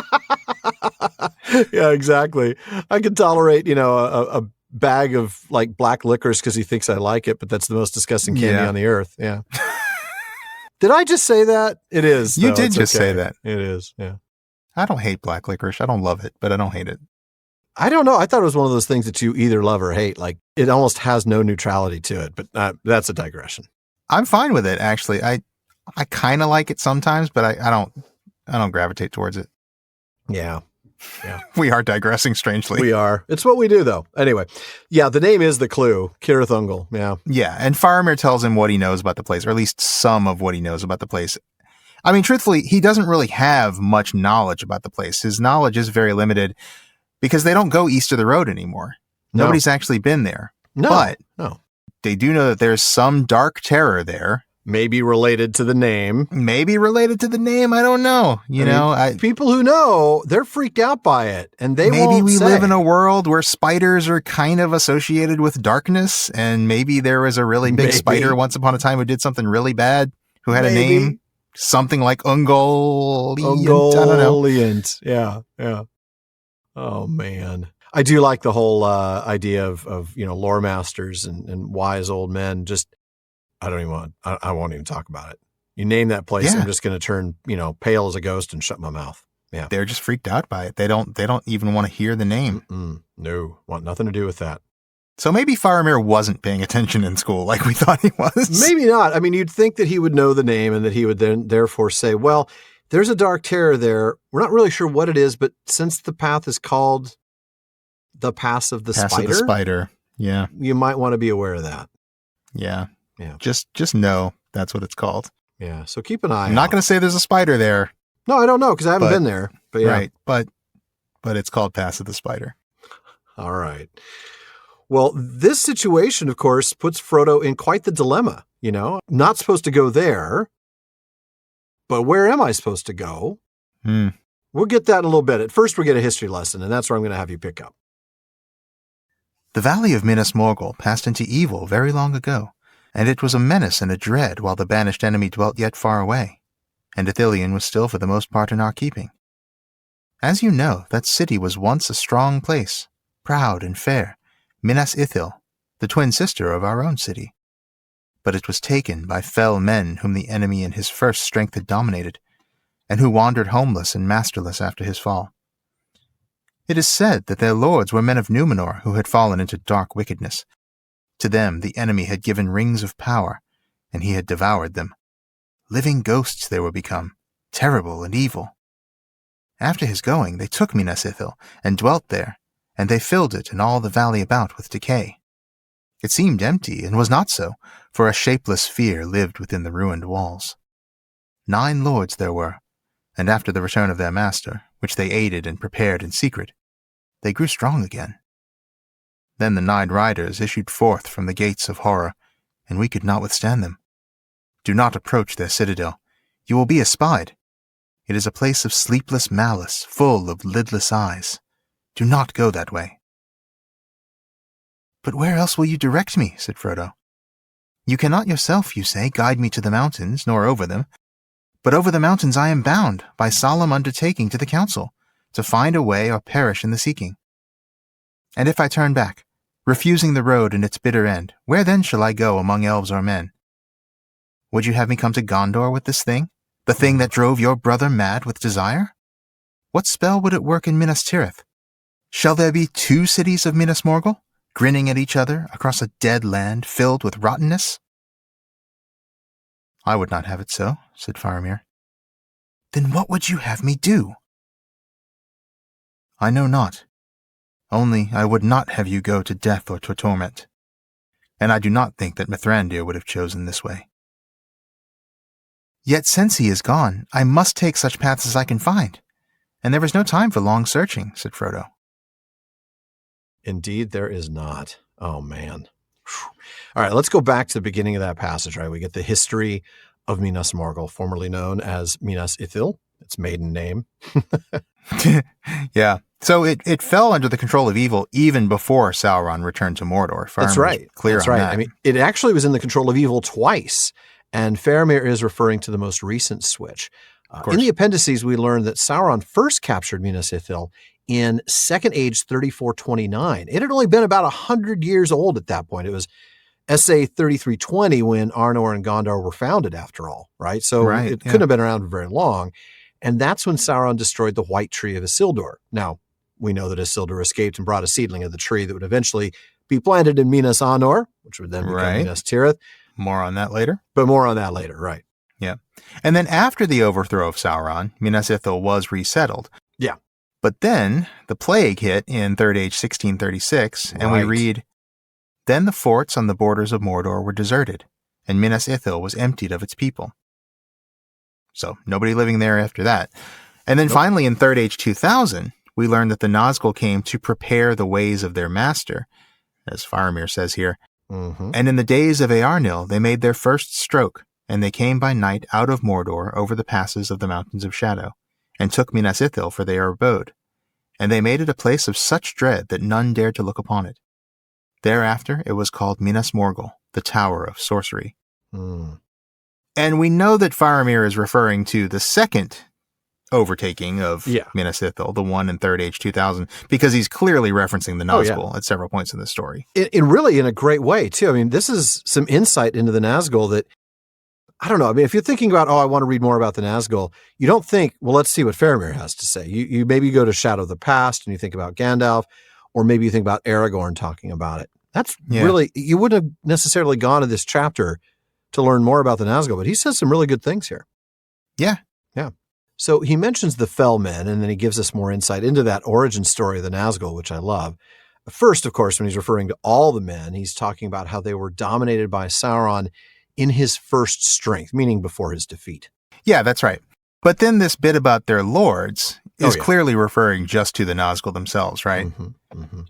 Yeah, exactly. I can tolerate, a bag of like black licorice because he thinks I like it, but that's the most disgusting candy on the earth. Yeah. Did I just say that? It is. You did just say that. It is. Yeah. I don't hate black licorice. I don't love it, but I don't hate it. I don't know. I thought it was one of those things that you either love or hate. Like it almost has no neutrality to it, but that's a digression. I'm fine with it. Actually, I kind of like it sometimes, but I don't gravitate towards it. Yeah. Yeah. We are digressing strangely. We are. It's what we do, though. Anyway, yeah, the name is the clue, Cirith Ungol. Yeah. Yeah, and Faramir tells him what he knows about the place, or at least some of what he knows about the place. I mean, truthfully, he doesn't really have much knowledge about the place. His knowledge is very limited because they don't go east of the road anymore. No. Nobody's actually been there. No. But they do know that there's some dark terror there. Maybe related to the name. I don't know. People who know, they're freaked out by it, and they won't say. Maybe we live in a world where spiders are kind of associated with darkness, and maybe there was a really big spider once upon a time who did something really bad, who had a name, something like Ungoliant. I don't know. Yeah. Oh, man. I do like the whole idea of loremasters and wise old men. Just, I won't even talk about it. You name that place, I'm just going to turn, pale as a ghost and shut my mouth. Yeah. They're just freaked out by it. They don't even want to hear the name. No, want nothing to do with that. So maybe Faramir wasn't paying attention in school like we thought he was. Maybe not. I mean, you'd think that he would know the name and that he would then therefore say, well, there's a dark terror there. We're not really sure what it is, but since the path is called the Pass of the Pass Spider, of the Spider. Yeah. You might want to be aware of that. Yeah. Yeah. Just know that's what it's called. Yeah. So keep an eye I'm not going to say there's a spider there. No, I don't know because I haven't been there. But yeah. Right. But it's called Pass of the Spider. All right. Well, this situation, of course, puts Frodo in quite the dilemma, Not supposed to go there, but where am I supposed to go? We'll get that in a little bit. At first, we'll get a history lesson, and that's where I'm going to have you pick up. The valley of Minas Morgul passed into evil very long ago, and it was a menace and a dread while the banished enemy dwelt yet far away, and Ithilien was still for the most part in our keeping. As you know, that city was once a strong place, proud and fair, Minas Ithil, the twin sister of our own city. But it was taken by fell men whom the enemy in his first strength had dominated, and who wandered homeless and masterless after his fall. It is said that their lords were men of Numenor who had fallen into dark wickedness. To them the enemy had given rings of power, and he had devoured them. Living ghosts they were become, terrible and evil. After his going they took Minas Ithil and dwelt there, and they filled it and all the valley about with decay. It seemed empty, and was not so, for a shapeless fear lived within the ruined walls. 9 lords there were, and after the return of their master, which they aided and prepared in secret, they grew strong again. Then the 9 riders issued forth from the gates of horror, and we could not withstand them. Do not approach their citadel. You will be espied. It is a place of sleepless malice, full of lidless eyes. Do not go that way. But where else will you direct me? Said Frodo. You cannot yourself, you say, guide me to the mountains, nor over them. But over the mountains I am bound, by solemn undertaking to the council, to find a way or perish in the seeking. And if I turn back, refusing the road and its bitter end, where then shall I go among elves or men? Would you have me come to Gondor with this thing, the thing that drove your brother mad with desire? What spell would it work in Minas Tirith? Shall there be 2 cities of Minas Morgul, grinning at each other across a dead land filled with rottenness? I would not have it so, said Faramir. Then what would you have me do? I know not. Only I would not have you go to death or to torment. And I do not think that Mithrandir would have chosen this way. Yet since he is gone, I must take such paths as I can find, and there is no time for long searching, said Frodo. Indeed, there is not. Oh, man. Whew. All right, let's go back to the beginning of that passage, right? We get the history of Minas Morgul, formerly known as Minas Ithil, its maiden name. Yeah. So it fell under the control of evil even before Sauron returned to Mordor. That's right. That's right. I mean, it actually was in the control of evil twice, and Faramir is referring to the most recent switch. In the appendices, we learned that Sauron first captured Minas Ithil in Second Age 3429. It had only been about 100 years old at that point. It was SA 3320 when Arnor and Gondor were founded, after all, right? So it couldn't have been around for very long. And that's when Sauron destroyed the White Tree of Isildur. Now, we know that Isildur escaped and brought a seedling of the tree that would eventually be planted in Minas Anor, which would then become Minas Tirith. More on that later. But more on that later, right. Yeah. And then after the overthrow of Sauron, Minas Ithil was resettled. Yeah. But then the plague hit in Third Age 1636, and we read, Then the forts on the borders of Mordor were deserted, and Minas Ithil was emptied of its people. So nobody living there after that. And then finally in Third Age 2000, we learn that the Nazgul came to prepare the ways of their master, as Faramir says here. Mm-hmm. And in the days of Eärnil, they made their first stroke, and they came by night out of Mordor over the passes of the Mountains of Shadow, and took Minas Ithil for their abode. And they made it a place of such dread that none dared to look upon it. Thereafter it was called Minas Morgul, the Tower of Sorcery. Mm. And we know that Faramir is referring to the second overtaking of Minas Ithil, the one in Third Age 2000, because he's clearly referencing the Nazgul at several points in the story. It really in a great way, too. I mean, this is some insight into the Nazgul that I don't know. I mean, if you're thinking about, I want to read more about the Nazgul, you don't think, well, let's see what Faramir has to say. You maybe go to Shadow of the Past and you think about Gandalf, or maybe you think about Aragorn talking about it. That's really, you wouldn't have necessarily gone to this chapter to learn more about the Nazgul, but he says some really good things here. Yeah. Yeah. So he mentions the Fell Men, and then he gives us more insight into that origin story of the Nazgul, which I love. First, of course, when he's referring to all the men, he's talking about how they were dominated by Sauron in his first strength, meaning before his defeat. Yeah, that's right. But then this bit about their lords is clearly referring just to the Nazgul themselves, right? Mm-hmm, mm-hmm.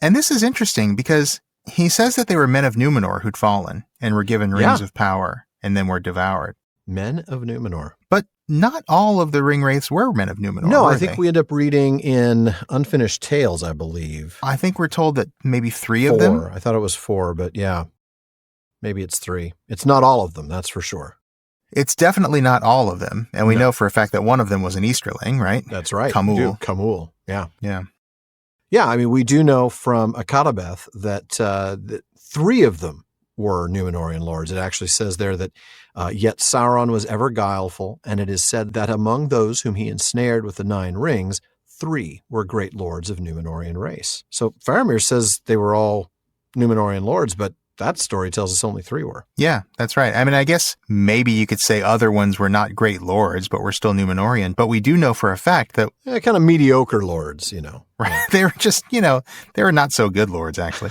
And this is interesting because he says that they were men of Numenor who'd fallen and were given rings of power and then were devoured. Men of Numenor. But not all of the ring wraiths were men of Numenor. No, I think we end up reading in Unfinished Tales, I believe. I think we're told that maybe 3 of them. I thought it was 4, but yeah, maybe it's 3. It's not all of them, that's for sure. It's definitely not all of them. And we know for a fact that one of them was an Easterling, right? That's right. Kamul. Kamul, yeah. Yeah. Yeah, I mean, we do know from Akadabeth that 3 of them were Numenorian lords. It actually says there that yet Sauron was ever guileful, and it is said that among those whom he ensnared with the 9 rings, 3 were great lords of Numenorian race. So Faramir says they were all Numenorian lords, but that story tells us only 3 were. Yeah, that's right. I mean, I guess maybe you could say other ones were not great lords, but were still Numenorian. But we do know for a fact that... kind of mediocre lords, Right. Yeah. They were just, they were not so good lords, actually.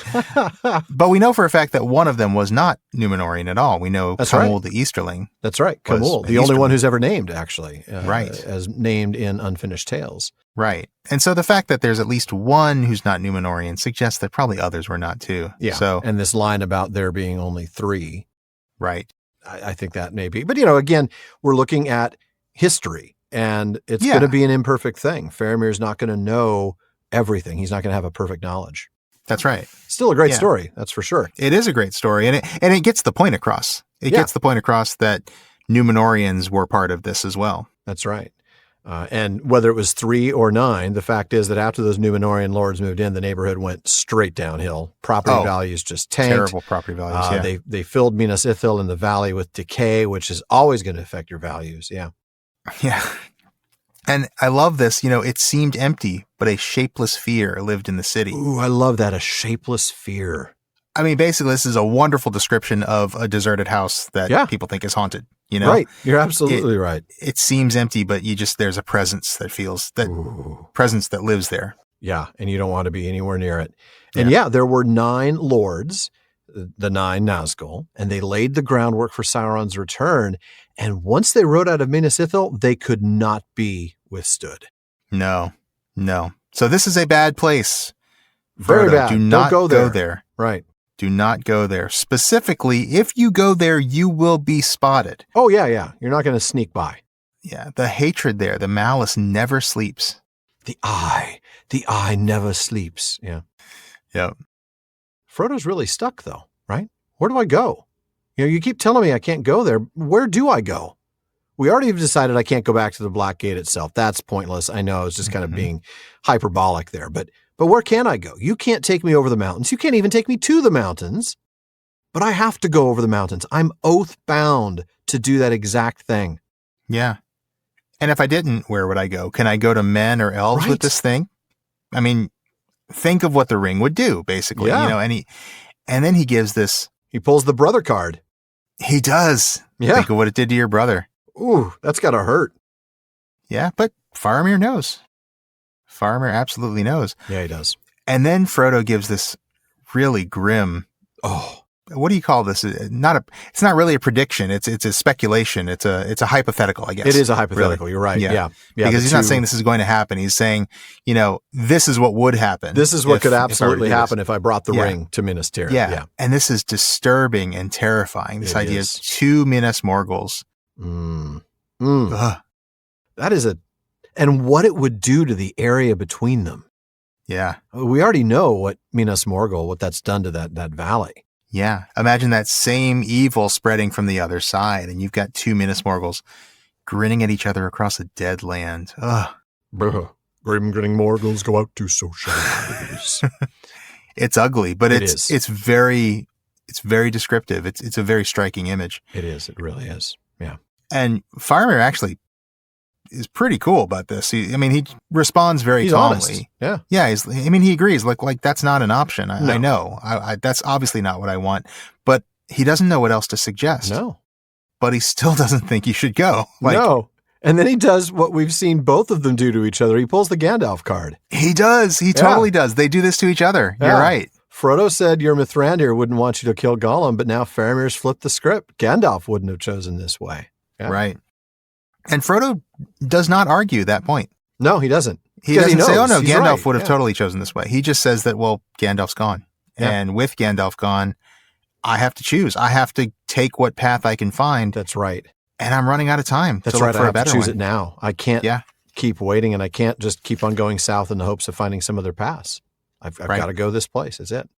But we know for a fact that one of them was not Numenorian at all. We know Kamul the Easterling. That's right. Kamul, the only one who's ever named, actually. Right. As named in Unfinished Tales. Right. And so the fact that there's at least one who's not Numenorian suggests that probably others were not too. Yeah. So, and this line about there being only 3. Right. I think that may be. But, again, we're looking at history, and it's going to be an imperfect thing. Faramir's not going to know everything. He's not going to have a perfect knowledge. That's right. Still a great story. That's for sure. It is a great story. And it gets the point across. It gets the point across that Numenorians were part of this as well. That's right. And whether it was 3 or 9, the fact is that after those Numenorian lords moved in, the neighborhood went straight downhill. Property values just tanked. Terrible property values, They filled Minas Ithil in the valley with decay, which is always going to affect your values. Yeah. Yeah. And I love this. It seemed empty, but a shapeless fear lived in the city. Ooh, I love that. A shapeless fear. I mean, basically, this is a wonderful description of a deserted house that people think is haunted. Right. You're absolutely right. It seems empty, but there's a presence that presence that lives there. Yeah. And you don't want to be anywhere near it. And there were 9 lords, the 9 Nazgul, and they laid the groundwork for Sauron's return. And once they rode out of Minas Ithil, they could not be withstood. No. So this is a bad place. Very Frodo, bad. Do not go there. Right. Do not go there. Specifically, if you go there, you will be spotted. Oh, yeah. You're not going to sneak by. Yeah. The hatred there, the malice never sleeps. The eye never sleeps. Yeah. Yep. Frodo's really stuck, though, right? Where do I go? You keep telling me I can't go there. Where do I go? We already have decided I can't go back to the Black Gate itself. That's pointless. I know it's just kind of being hyperbolic there, but where can I go? You can't take me over the mountains. You can't even take me to the mountains, but I have to go over the mountains. I'm oath bound to do that exact thing. Yeah. And if I didn't, where would I go? Can I go to men or elves with this thing? I mean, think of what the ring would do, basically. Yeah. And then he gives this. He pulls the brother card. He does. Yeah. Think of what it did to your brother. Ooh, that's got to hurt. Yeah, but Faramir knows. Faramir absolutely knows. Yeah, he does. And then Frodo gives this really grim. What do you call this? It's not really a prediction. It's a speculation. It's a hypothetical, I guess. It is a hypothetical. Really. You're right. Yeah. Because he's not saying this is going to happen. He's saying, this is what would happen. This is what could absolutely happen if I brought the ring to Minas Tirith. Yeah. And this is disturbing and terrifying. This idea of 2 Minas Morghuls. That is and what it would do to the area between them. Yeah. We already know what Minas Morgul, what that's done to that valley. Yeah. Imagine that same evil spreading from the other side, and you've got 2 Minas Morghuls grinning at each other across a dead land. Ugh. Grim grinning Morghuls go out to socialize. It's ugly, but it's very descriptive. It's a very striking image. It is. It really is. Yeah. And Faramir actually is pretty cool about this. He responds very He's calmly. honest. Yeah. Yeah. He agrees. Like that's not an option. No. I know. That's obviously not what I want. But he doesn't know what else to suggest. No. But he still doesn't think you should go. No. And then he does what we've seen both of them do to each other. He pulls the Gandalf card. He does. He totally does. They do this to each other. Yeah. You're right. Frodo said your Mithrandir wouldn't want you to kill Gollum, but now Faramir's flipped the script. Gandalf wouldn't have chosen this way. Yeah. Right. And Frodo does not argue that point. No, he doesn't. He doesn't say, oh no, He's Gandalf right. would have totally chosen this way. He just says that, well, Gandalf's gone. Yeah. And with Gandalf gone, I have to choose. I have to take what path I can find. That's right. And I'm running out of time. That's to right. Look for I a have better to choose one. it now. I can't keep waiting, and I can't just keep on going south in the hopes of finding some other pass. I've got to go this place. That's it.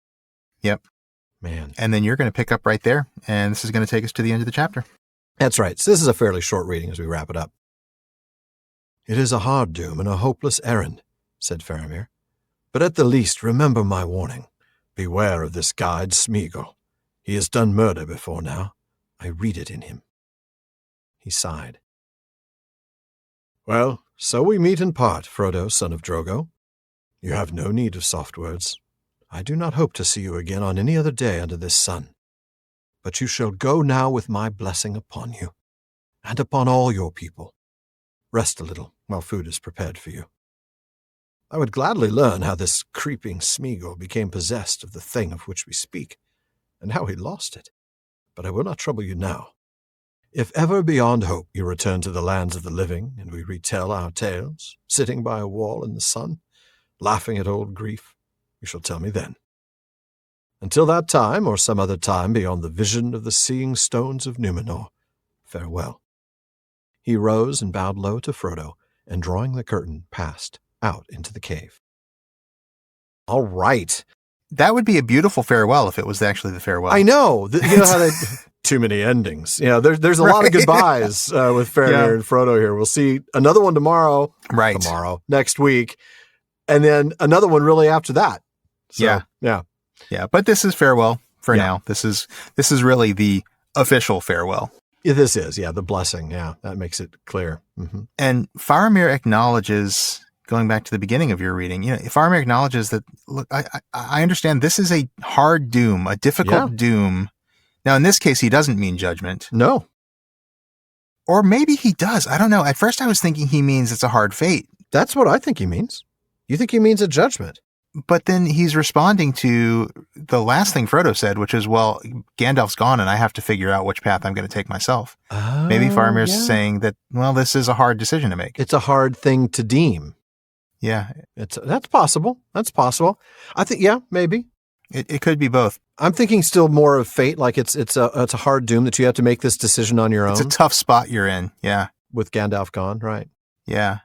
Yep. Man. And then you're going to pick up right there, and this is going to take us to the end of the chapter. That's right. So this is a fairly short reading as we wrap it up. It is a hard doom and a hopeless errand, said Faramir. But at the least, remember my warning. Beware of this guide, Smeagol. He has done murder before now. I read it in him. He sighed. Well, so we meet and part, Frodo, son of Drogo. You have no need of soft words. I do not hope to see you again on any other day under this sun. But you shall go now with my blessing upon you, and upon all your people. Rest a little while food is prepared for you. I would gladly learn how this creeping Smeagol became possessed of the thing of which we speak, and how he lost it. But I will not trouble you now. If ever beyond hope you return to the lands of the living, and we retell our tales, sitting by a wall in the sun, laughing at old grief, you shall tell me then. Until that time, or some other time beyond the vision of the seeing stones of Numenor, farewell. He rose and bowed low to Frodo, and drawing the curtain, passed out into the cave. All right. That would be a beautiful farewell if it was actually the farewell. I know. You know how they... Too many endings. There's a lot of goodbyes with Faramir and Frodo here. We'll see another one tomorrow. Right. Next week. And then another one really after that. So, yeah. But this is farewell for now. This is really the official farewell. Yeah, this is, the blessing. Yeah, that makes it clear. Mm-hmm. And Faramir acknowledges, going back to the beginning of your reading, Faramir acknowledges that, look, I understand this is a hard doom, a difficult doom. Now, in this case, he doesn't mean judgment. No. Or maybe he does. I don't know. At first, I was thinking he means it's a hard fate. That's what I think he means. You think he means a judgment? But then he's responding to the last thing Frodo said, which is, well, Gandalf's gone and I have to figure out which path I'm going to take myself. Maybe Faramir's saying that, well, this is a hard decision to make. It's a hard thing to deem. Yeah. That's possible. That's possible. I think, maybe. It could be both. I'm thinking still more of fate, like it's a hard doom that you have to make this decision on your own. It's a tough spot you're in, yeah. With Gandalf gone, right. Yeah.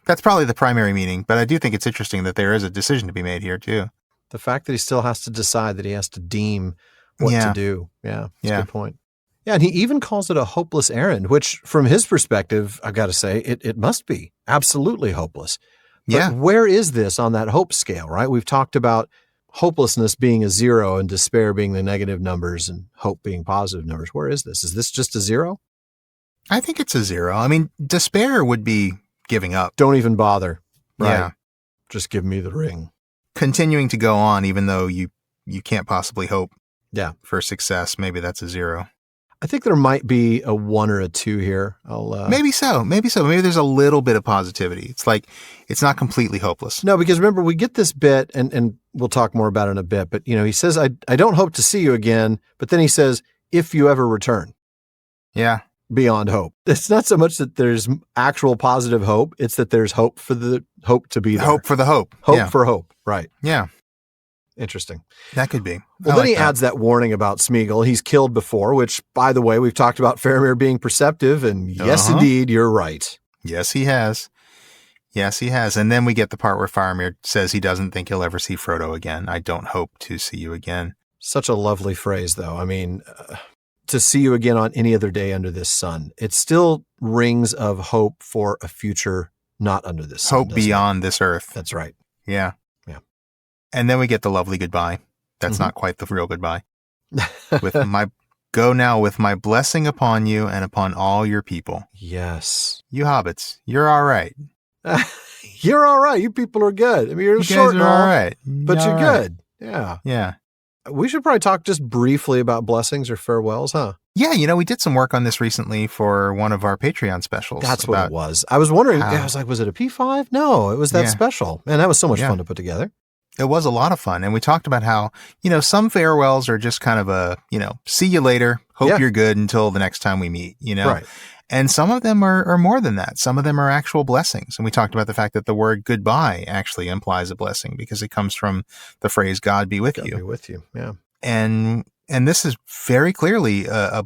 That's probably the primary meaning, but I do think it's interesting that there is a decision to be made here, too. The fact that he still has to decide, that he has to deem what to do. Yeah, that's a good point. Yeah, and he even calls it a hopeless errand, which from his perspective, I've got to say, it must be absolutely hopeless. But where is this on that hope scale, right? We've talked about hopelessness being a 0 and despair being the negative numbers and hope being positive numbers. Where is this? Is this just a 0? I think it's a 0. I mean, despair would be giving up. Don't even bother. Right? Yeah. Just give me the ring. Continuing to go on, even though you can't possibly hope for success. Maybe that's a 0. I think there might be a 1 or a 2 here. Maybe so. Maybe there's a little bit of positivity. It's like, it's not completely hopeless. No, because remember, we get this bit, and we'll talk more about it in a bit, but, he says, I don't hope to see you again, but then he says, if you ever return. Yeah. Beyond hope. It's not so much that there's actual positive hope, it's that there's hope for the hope to be there. Hope for the hope. Hope for hope. Right. Yeah. Interesting. That could be. Well, then he adds that warning about Smeagol. He's killed before, which, by the way, we've talked about Faramir being perceptive, and yes, indeed, you're right. Yes, he has. Yes, he has. And then we get the part where Faramir says he doesn't think he'll ever see Frodo again. I don't hope to see you again. Such a lovely phrase, though. I mean, to see you again on any other day under this sun. It still rings of hope for a future not under this sun. Hope beyond this earth. That's right. Yeah. Yeah. And then we get the lovely goodbye. That's not quite the real goodbye. With Go now with my blessing upon you and upon all your people. Yes. You hobbits, you're all right. You're all right. You people are good. I mean, you're You short guys and are all, all right. but you're all right. good. Yeah. Yeah. We should probably talk just briefly about blessings or farewells, huh? Yeah, we did some work on this recently for one of our Patreon specials. That's what it was. I was wondering, how- I was like, was it a P5? No, it was that Yeah. special. Man, that was so much Yeah. fun to put together. It was a lot of fun. And we talked about how, some farewells are just kind of a, see you later. Hope Yeah. you're good until the next time we meet, Right. And some of them are more than that. Some of them are actual blessings. And we talked about the fact that the word goodbye actually implies a blessing because it comes from the phrase, God be with God you. be with you. Yeah. And this is very clearly a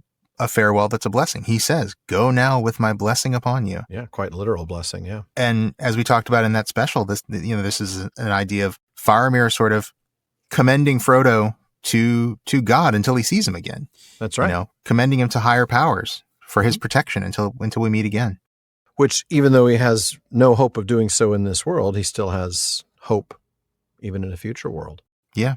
farewell that's a blessing. He says, go now with my blessing upon you. Yeah. Quite literal blessing. Yeah. And as we talked about in that special, this is an idea of Faramir sort of commending Frodo to God until he sees him again. That's right. Commending him to higher powers for his protection until we meet again. Which, even though he has no hope of doing so in this world, he still has hope even in a future world. Yeah.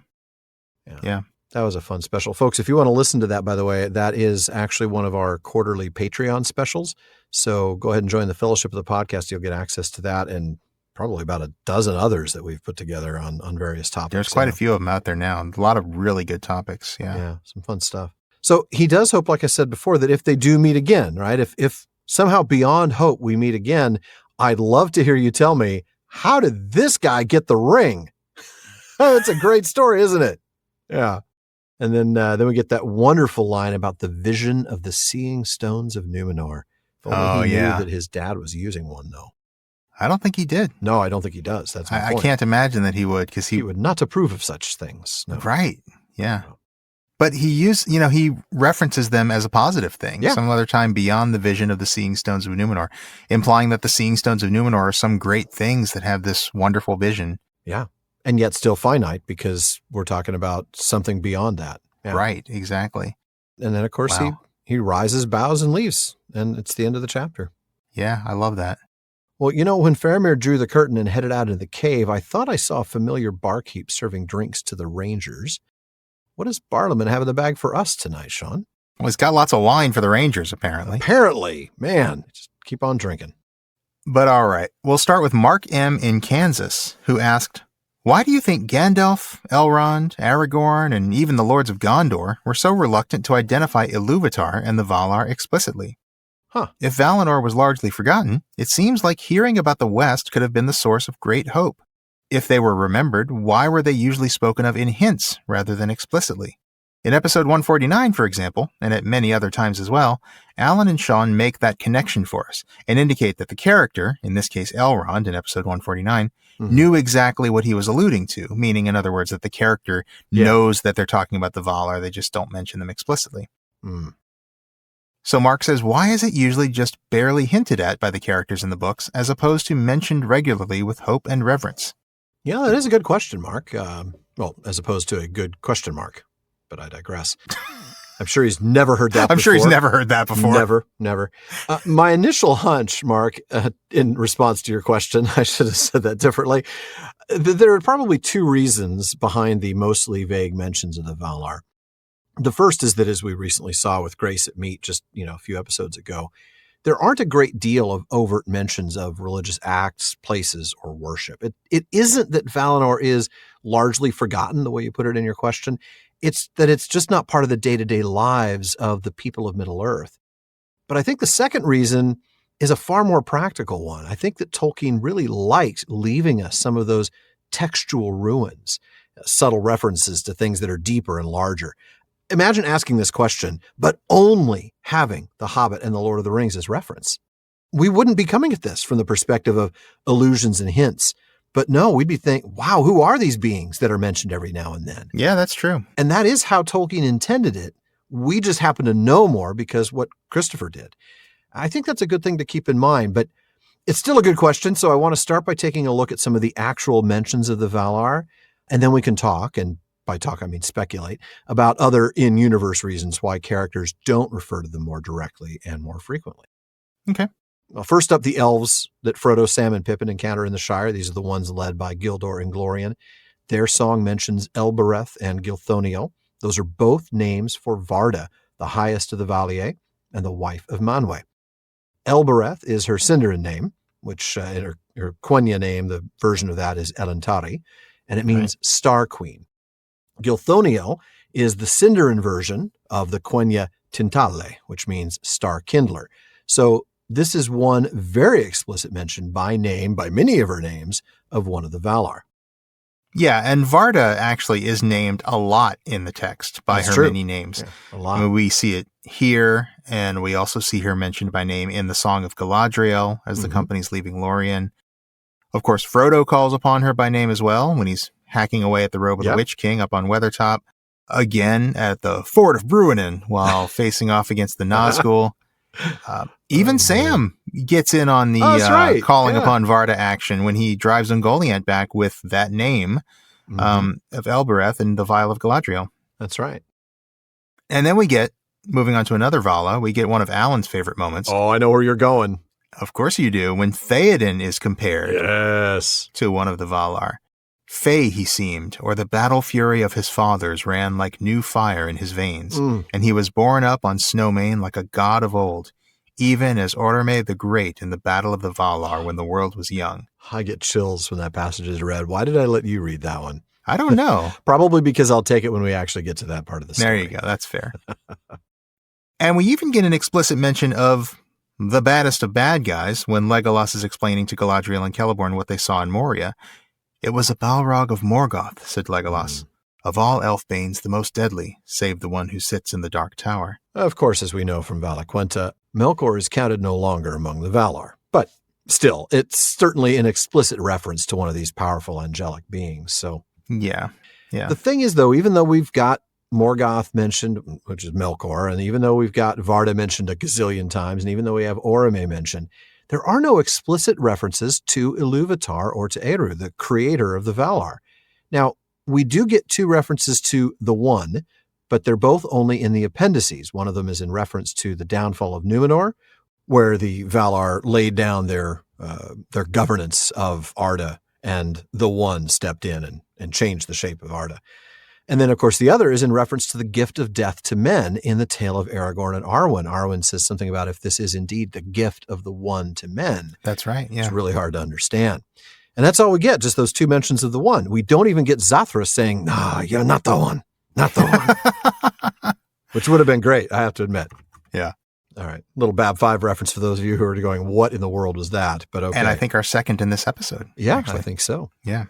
That was a fun special. Folks, if you want to listen to that, by the way, that is actually one of our quarterly Patreon specials. So go ahead and join the Fellowship of the Podcast. You'll get access to that and probably about a dozen others that we've put together on various topics. There's quite a few of them out there now. A lot of really good topics. Yeah, some fun stuff. So he does hope, like I said before, that if they do meet again, right? If somehow beyond hope we meet again, I'd love to hear you tell me, how did this guy get the ring? It's a great story, isn't it? Yeah. And then we get that wonderful line about the vision of the seeing stones of Numenor. If only he knew that his dad was using one, though. I don't think he did. No, I don't think he does. That's my I point. can't imagine that he would, because He would not approve of such things. No. Right. Yeah. No. But he references them as a positive thing. Yeah. Some other time beyond the vision of the seeing stones of Numenor, implying that the seeing stones of Numenor are some great things that have this wonderful vision. Yeah. And yet still finite, because we're talking about something beyond that. Yeah. Right. Exactly. And then, of course, Wow. he rises, bows, and leaves. And it's the end of the chapter. Yeah. I love that. Well, when Faramir drew the curtain and headed out into the cave, I thought I saw a familiar barkeep serving drinks to the rangers. What does Barliman have in the bag for us tonight, Sean? Well, he's got lots of wine for the Rangers, apparently. Apparently. Man, just keep on drinking. But all right. We'll start with Mark M. in Kansas, who asked, why do you think Gandalf, Elrond, Aragorn, and even the Lords of Gondor were so reluctant to identify Ilúvatar and the Valar explicitly? If Valinor was largely forgotten, it seems like hearing about the West could have been the source of great hope. If they were remembered, why were they usually spoken of in hints rather than explicitly? In episode 149, for example, and at many other times as well, Alan and Sean make that connection for us and indicate that the character, in this case Elrond in episode 149, knew exactly what he was alluding to, meaning, in other words, that the character knows that they're talking about the Valar, they just don't mention them explicitly. So Mark says, why is it usually just barely hinted at by the characters in the books, as opposed to mentioned regularly with hope and reverence? Yeah, that is a good question, Mark. Well, as opposed to a good question mark, but I digress. I'm sure he's never heard that before. I'm sure he's never heard that before. Never. My initial hunch, Mark, in response to your question, I should have said that differently. There are probably two reasons behind the mostly vague mentions of the Valar. The first is that, as we recently saw with Grace at Meat just a few episodes ago, there aren't a great deal of overt mentions of religious acts, places, or worship. It isn't that Valinor is largely forgotten, the way you put it in your question. It's that it's just not part of the day-to-day lives of the people of Middle-earth. But I think the second reason is a far more practical one. I think that Tolkien really likes leaving us some of those textual ruins, subtle references to things that are deeper and larger. Imagine asking this question, but only having The Hobbit and The Lord of the Rings as reference. We wouldn't be coming at this from the perspective of allusions and hints. But no, we'd be thinking, wow, who are these beings that are mentioned every now and then? Yeah, that's true. And that is how Tolkien intended it. We just happen to know more because what Christopher did. I think that's a good thing to keep in mind, but it's still a good question. So I want to start by taking a look at some of the actual mentions of the Valar, and then we can talk, and by talk, I mean speculate, about other in-universe reasons why characters don't refer to them more directly and more frequently. Okay. Well, first up, the elves that Frodo, Sam, and Pippin encounter in the Shire. These are the ones led by Gildor and Glorian. Their song mentions Elbereth and Gilthoniel. Those are both names for Varda, the highest of the Valier, and the wife of Manwë. Elbereth is her Sindarin name, which in her Quenya name, the version of that is Elantari, and it means Star Queen. Gilthoniel is the Sindarin version of the Quenya Tintale, which means Star Kindler. So this is one very explicit mention by name, by many of her names, of one of the Valar. Yeah, and Varda actually is named a lot in the text by her many names. Yeah, a lot. I mean, we see it here, and we also see her mentioned by name in the Song of Galadriel as the company's leaving Lorien. Of course, Frodo calls upon her by name as well when he's hacking away at the robe of the Witch King up on Weathertop. Again, at the Fort of Bruinen while facing off against the Nazgul. Even Sam gets in on the calling upon Varda action when he drives Ungoliant back with that name of Elbereth and the Vial of Galadriel. That's right. And then we get, moving on to another Vala, we get one of Alan's favorite moments. Oh, I know where you're going. Of course you do. When Theoden is compared to one of the Valar. Fey he seemed, or the battle fury of his fathers ran like new fire in his veins, and he was borne up on Snowmane like a god of old, even as Orome the Great in the battle of the Valar when the world was young. I get chills when that passage is read. Why did I let you read that one? I don't know. Probably because I'll take it when we actually get to that part of the story. There you go. That's fair. And we even get an explicit mention of the baddest of bad guys when Legolas is explaining to Galadriel and Celeborn what they saw in Moria. It was a Balrog of Morgoth, said Legolas. Of all Elfbanes, the most deadly, save the one who sits in the Dark Tower. Of course, as we know from Valaquenta, Melkor is counted no longer among the Valar. But still, it's certainly an explicit reference to one of these powerful angelic beings. So yeah. The thing is, though, even though we've got Morgoth mentioned, which is Melkor, and even though we've got Varda mentioned a gazillion times, and even though we have Orome mentioned, there are no explicit references to Ilúvatar or to Eru, the creator of the Valar. Now, we do get two references to the One, but they're both only in the appendices. One of them is in reference to the downfall of Númenor, where the Valar laid down their governance of Arda, and the One stepped in and changed the shape of Arda. And then, of course, the other is in reference to the gift of death to men in the tale of Aragorn and Arwen. Arwen says something about if this is indeed the gift of the One to men. That's right, yeah. It's really hard to understand. And that's all we get, just those two mentions of the One. We don't even get Zathras saying, "No, you're not the One. Not the One." Which would have been great, I have to admit. Yeah. All right. Little Bab 5 reference for those of you who are going, what in the world was that? But okay. And I think our second in this episode. Yeah, actually. I think so. Yeah.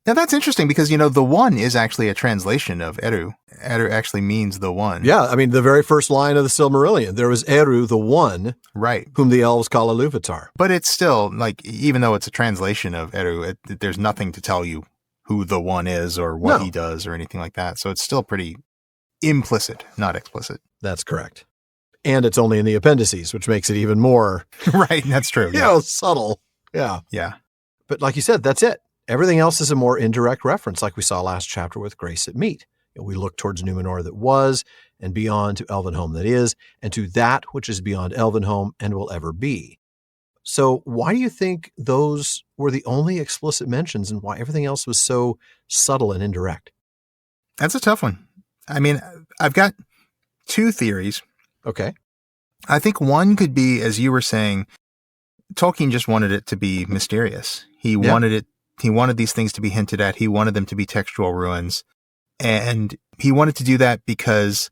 Now, that's interesting because, the One is actually a translation of Eru. Eru actually means the One. Yeah, I mean, the very first line of the Silmarillion, there was Eru, the One, right, whom the elves call Ilúvatar. But it's still, even though it's a translation of Eru, there's nothing to tell you who the One is or what he does or anything like that. So it's still pretty implicit, not explicit. That's correct. And it's only in the appendices, which makes it even more... Right, that's true. Subtle. Yeah. Yeah. But like you said, that's it. Everything else is a more indirect reference, like we saw last chapter with Grace at Meet. We look towards Númenor that was, and beyond to Elvenhome that is, and to that which is beyond Elvenhome and will ever be. So why do you think those were the only explicit mentions and why everything else was so subtle and indirect? That's a tough one. I mean, I've got two theories. Okay. I think one could be, as you were saying, Tolkien just wanted it to be mysterious. He wanted these things to be hinted at. He wanted them to be textual ruins. And he wanted to do that because,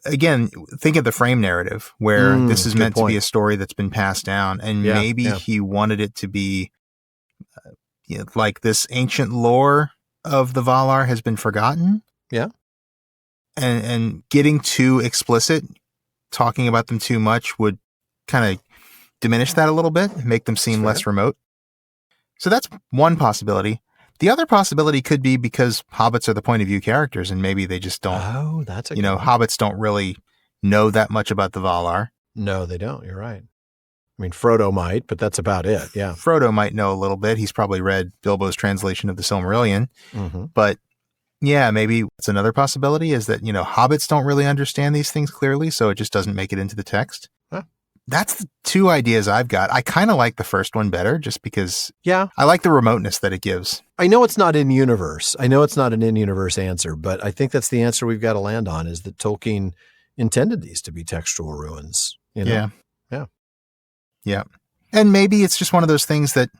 again, think of the frame narrative where this is meant to be a story that's been passed down. And maybe he wanted it to be like this ancient lore of the Valar has been forgotten. Yeah. And getting too explicit, talking about them too much would kind of diminish that a little bit, make them seem less remote. So that's one possibility. The other possibility could be because hobbits are the point of view characters and maybe they just don't. Oh, that's a hobbits don't really know that much about the Valar. No, they don't. You're right. I mean, Frodo might, but that's about it. Yeah. Frodo might know a little bit. He's probably read Bilbo's translation of the Silmarillion. Mm-hmm. But yeah, maybe it's another possibility is that, hobbits don't really understand these things clearly, so it just doesn't make it into the text. Huh. that's the two ideas I've got. I kind of like the first one better just because Yeah. I like the remoteness that it gives. I know it's not in universe. I know it's not an in-universe answer, but I think that's the answer we've got to land on, is that Tolkien intended these to be textual ruins. You know? Yeah. And maybe it's just one of those things that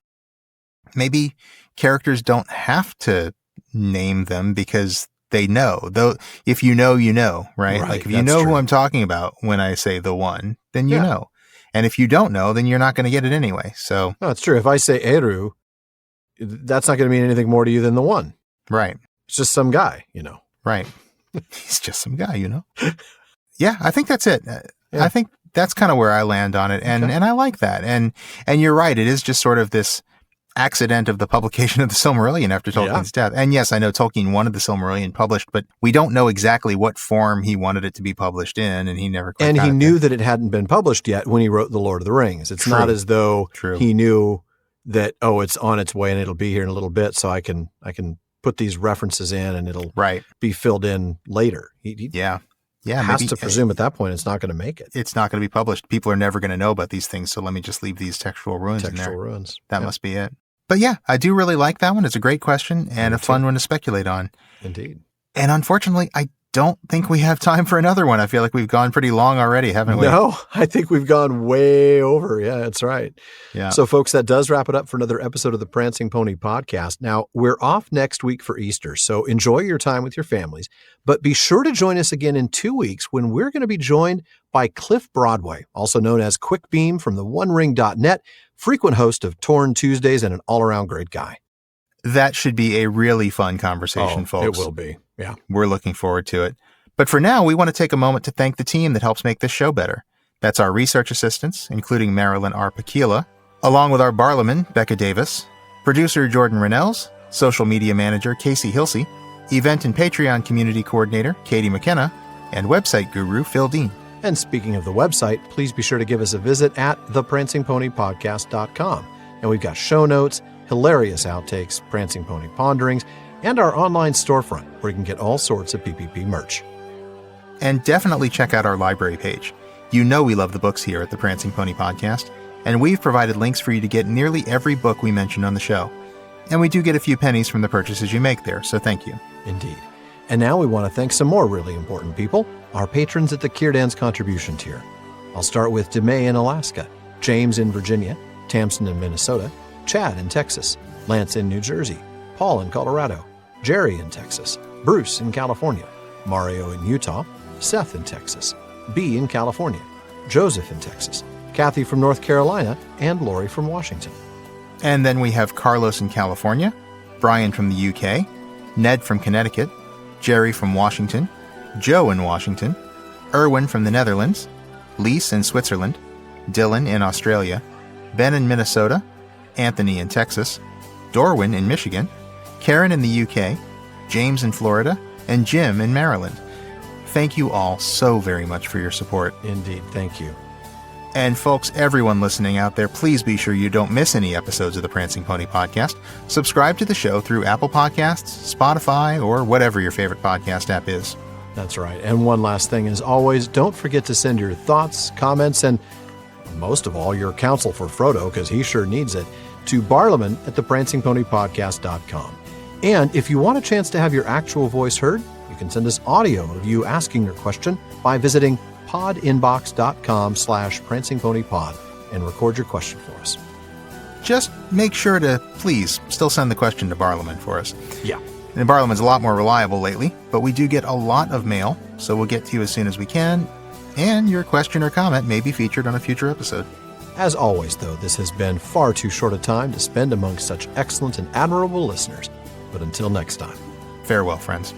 maybe characters don't have to name them because they know. Though if you know, you know, right? Like if you know who I'm talking about when I say the one, then you know. And if you don't know, then you're not going to get it anyway. So it's true. If I say Eru, that's not going to mean anything more to you than the one. Right. It's just some guy, you know. Right. He's just some guy, you know. Yeah, I think that's it. I think that's kind of where I land on it. And I like that. And you're right. It is just sort of this accident of the publication of the Silmarillion after Tolkien's death. And yes, I know Tolkien wanted the Silmarillion published, but we don't know exactly what form he wanted it to be published in, and he never quite got it knew there. that it hadn't been published yet when he wrote The Lord of the Rings. It's not as though he knew that, it's on its way and it'll be here in a little bit, so I can put these references in and it'll be filled in later. He has to presume at that point it's not going to make it. It's not going to be published. People are never going to know about these things, so let me just leave these textual ruins in there. That must be it. But yeah, I do really like that one. It's a great question and a fun one to speculate on. Indeed. And unfortunately, I don't think we have time for another one. I feel like we've gone pretty long already, haven't we? No, I think we've gone way over. Yeah, that's right. Yeah. So folks, that does wrap it up for another episode of the Prancing Pony Podcast. Now, we're off next week for Easter, so enjoy your time with your families. But be sure to join us again in 2 weeks when we're going to be joined by Cliff Broadway, also known as Quick Beam from the OneRing.net, frequent host of Torn Tuesdays and an all-around great guy. That should be a really fun conversation, folks. It will be. Yeah. We're looking forward to it. But for now, we want to take a moment to thank the team that helps make this show better. That's our research assistants, including Marilyn R. Paquila, along with our Barlaman, Becca Davis, producer Jordan Rennells, social media manager Casey Hilsey, event and Patreon community coordinator Katie McKenna, and website guru Phil Dean. And speaking of the website, please be sure to give us a visit at theprancingponypodcast.com. And we've got show notes, hilarious outtakes, Prancing Pony ponderings, and our online storefront where you can get all sorts of PPP merch. And definitely check out our library page. You know we love the books here at the Prancing Pony Podcast, and we've provided links for you to get nearly every book we mentioned on the show. And we do get a few pennies from the purchases you make there, so thank you. Indeed. And now we want to thank some more really important people, our patrons at the Kierdans contribution tier. I'll start with DeMay in Alaska, James in Virginia, Tamsin in Minnesota, Chad in Texas, Lance in New Jersey, Paul in Colorado, Jerry in Texas, Bruce in California, Mario in Utah, Seth in Texas, B in California, Joseph in Texas, Kathy from North Carolina, and Lori from Washington. And then we have Carlos in California, Brian from the UK, Ned from Connecticut, Jerry from Washington, Joe in Washington, Erwin from the Netherlands, Lise in Switzerland, Dylan in Australia, Ben in Minnesota, Anthony in Texas, Dorwin in Michigan, Karen in the UK, James in Florida, and Jim in Maryland. Thank you all so very much for your support. Indeed, thank you. And folks, everyone listening out there, please be sure you don't miss any episodes of the Prancing Pony Podcast. Subscribe to the show through Apple Podcasts, Spotify, or whatever your favorite podcast app is. That's right. And one last thing, as always, don't forget to send your thoughts, comments, and most of all, your counsel for Frodo, because he sure needs it, to Barlaman at theprancingponypodcast.com. And if you want a chance to have your actual voice heard, you can send us audio of you asking your question by visiting podinbox.com/prancingponypod and record your question for us. Just make sure to, please, still send the question to Barlaman for us. Yeah. And Barlaman's a lot more reliable lately, but we do get a lot of mail, so we'll get to you as soon as we can, and your question or comment may be featured on a future episode. As always, though, this has been far too short a time to spend amongst such excellent and admirable listeners. But until next time. Farewell, friends.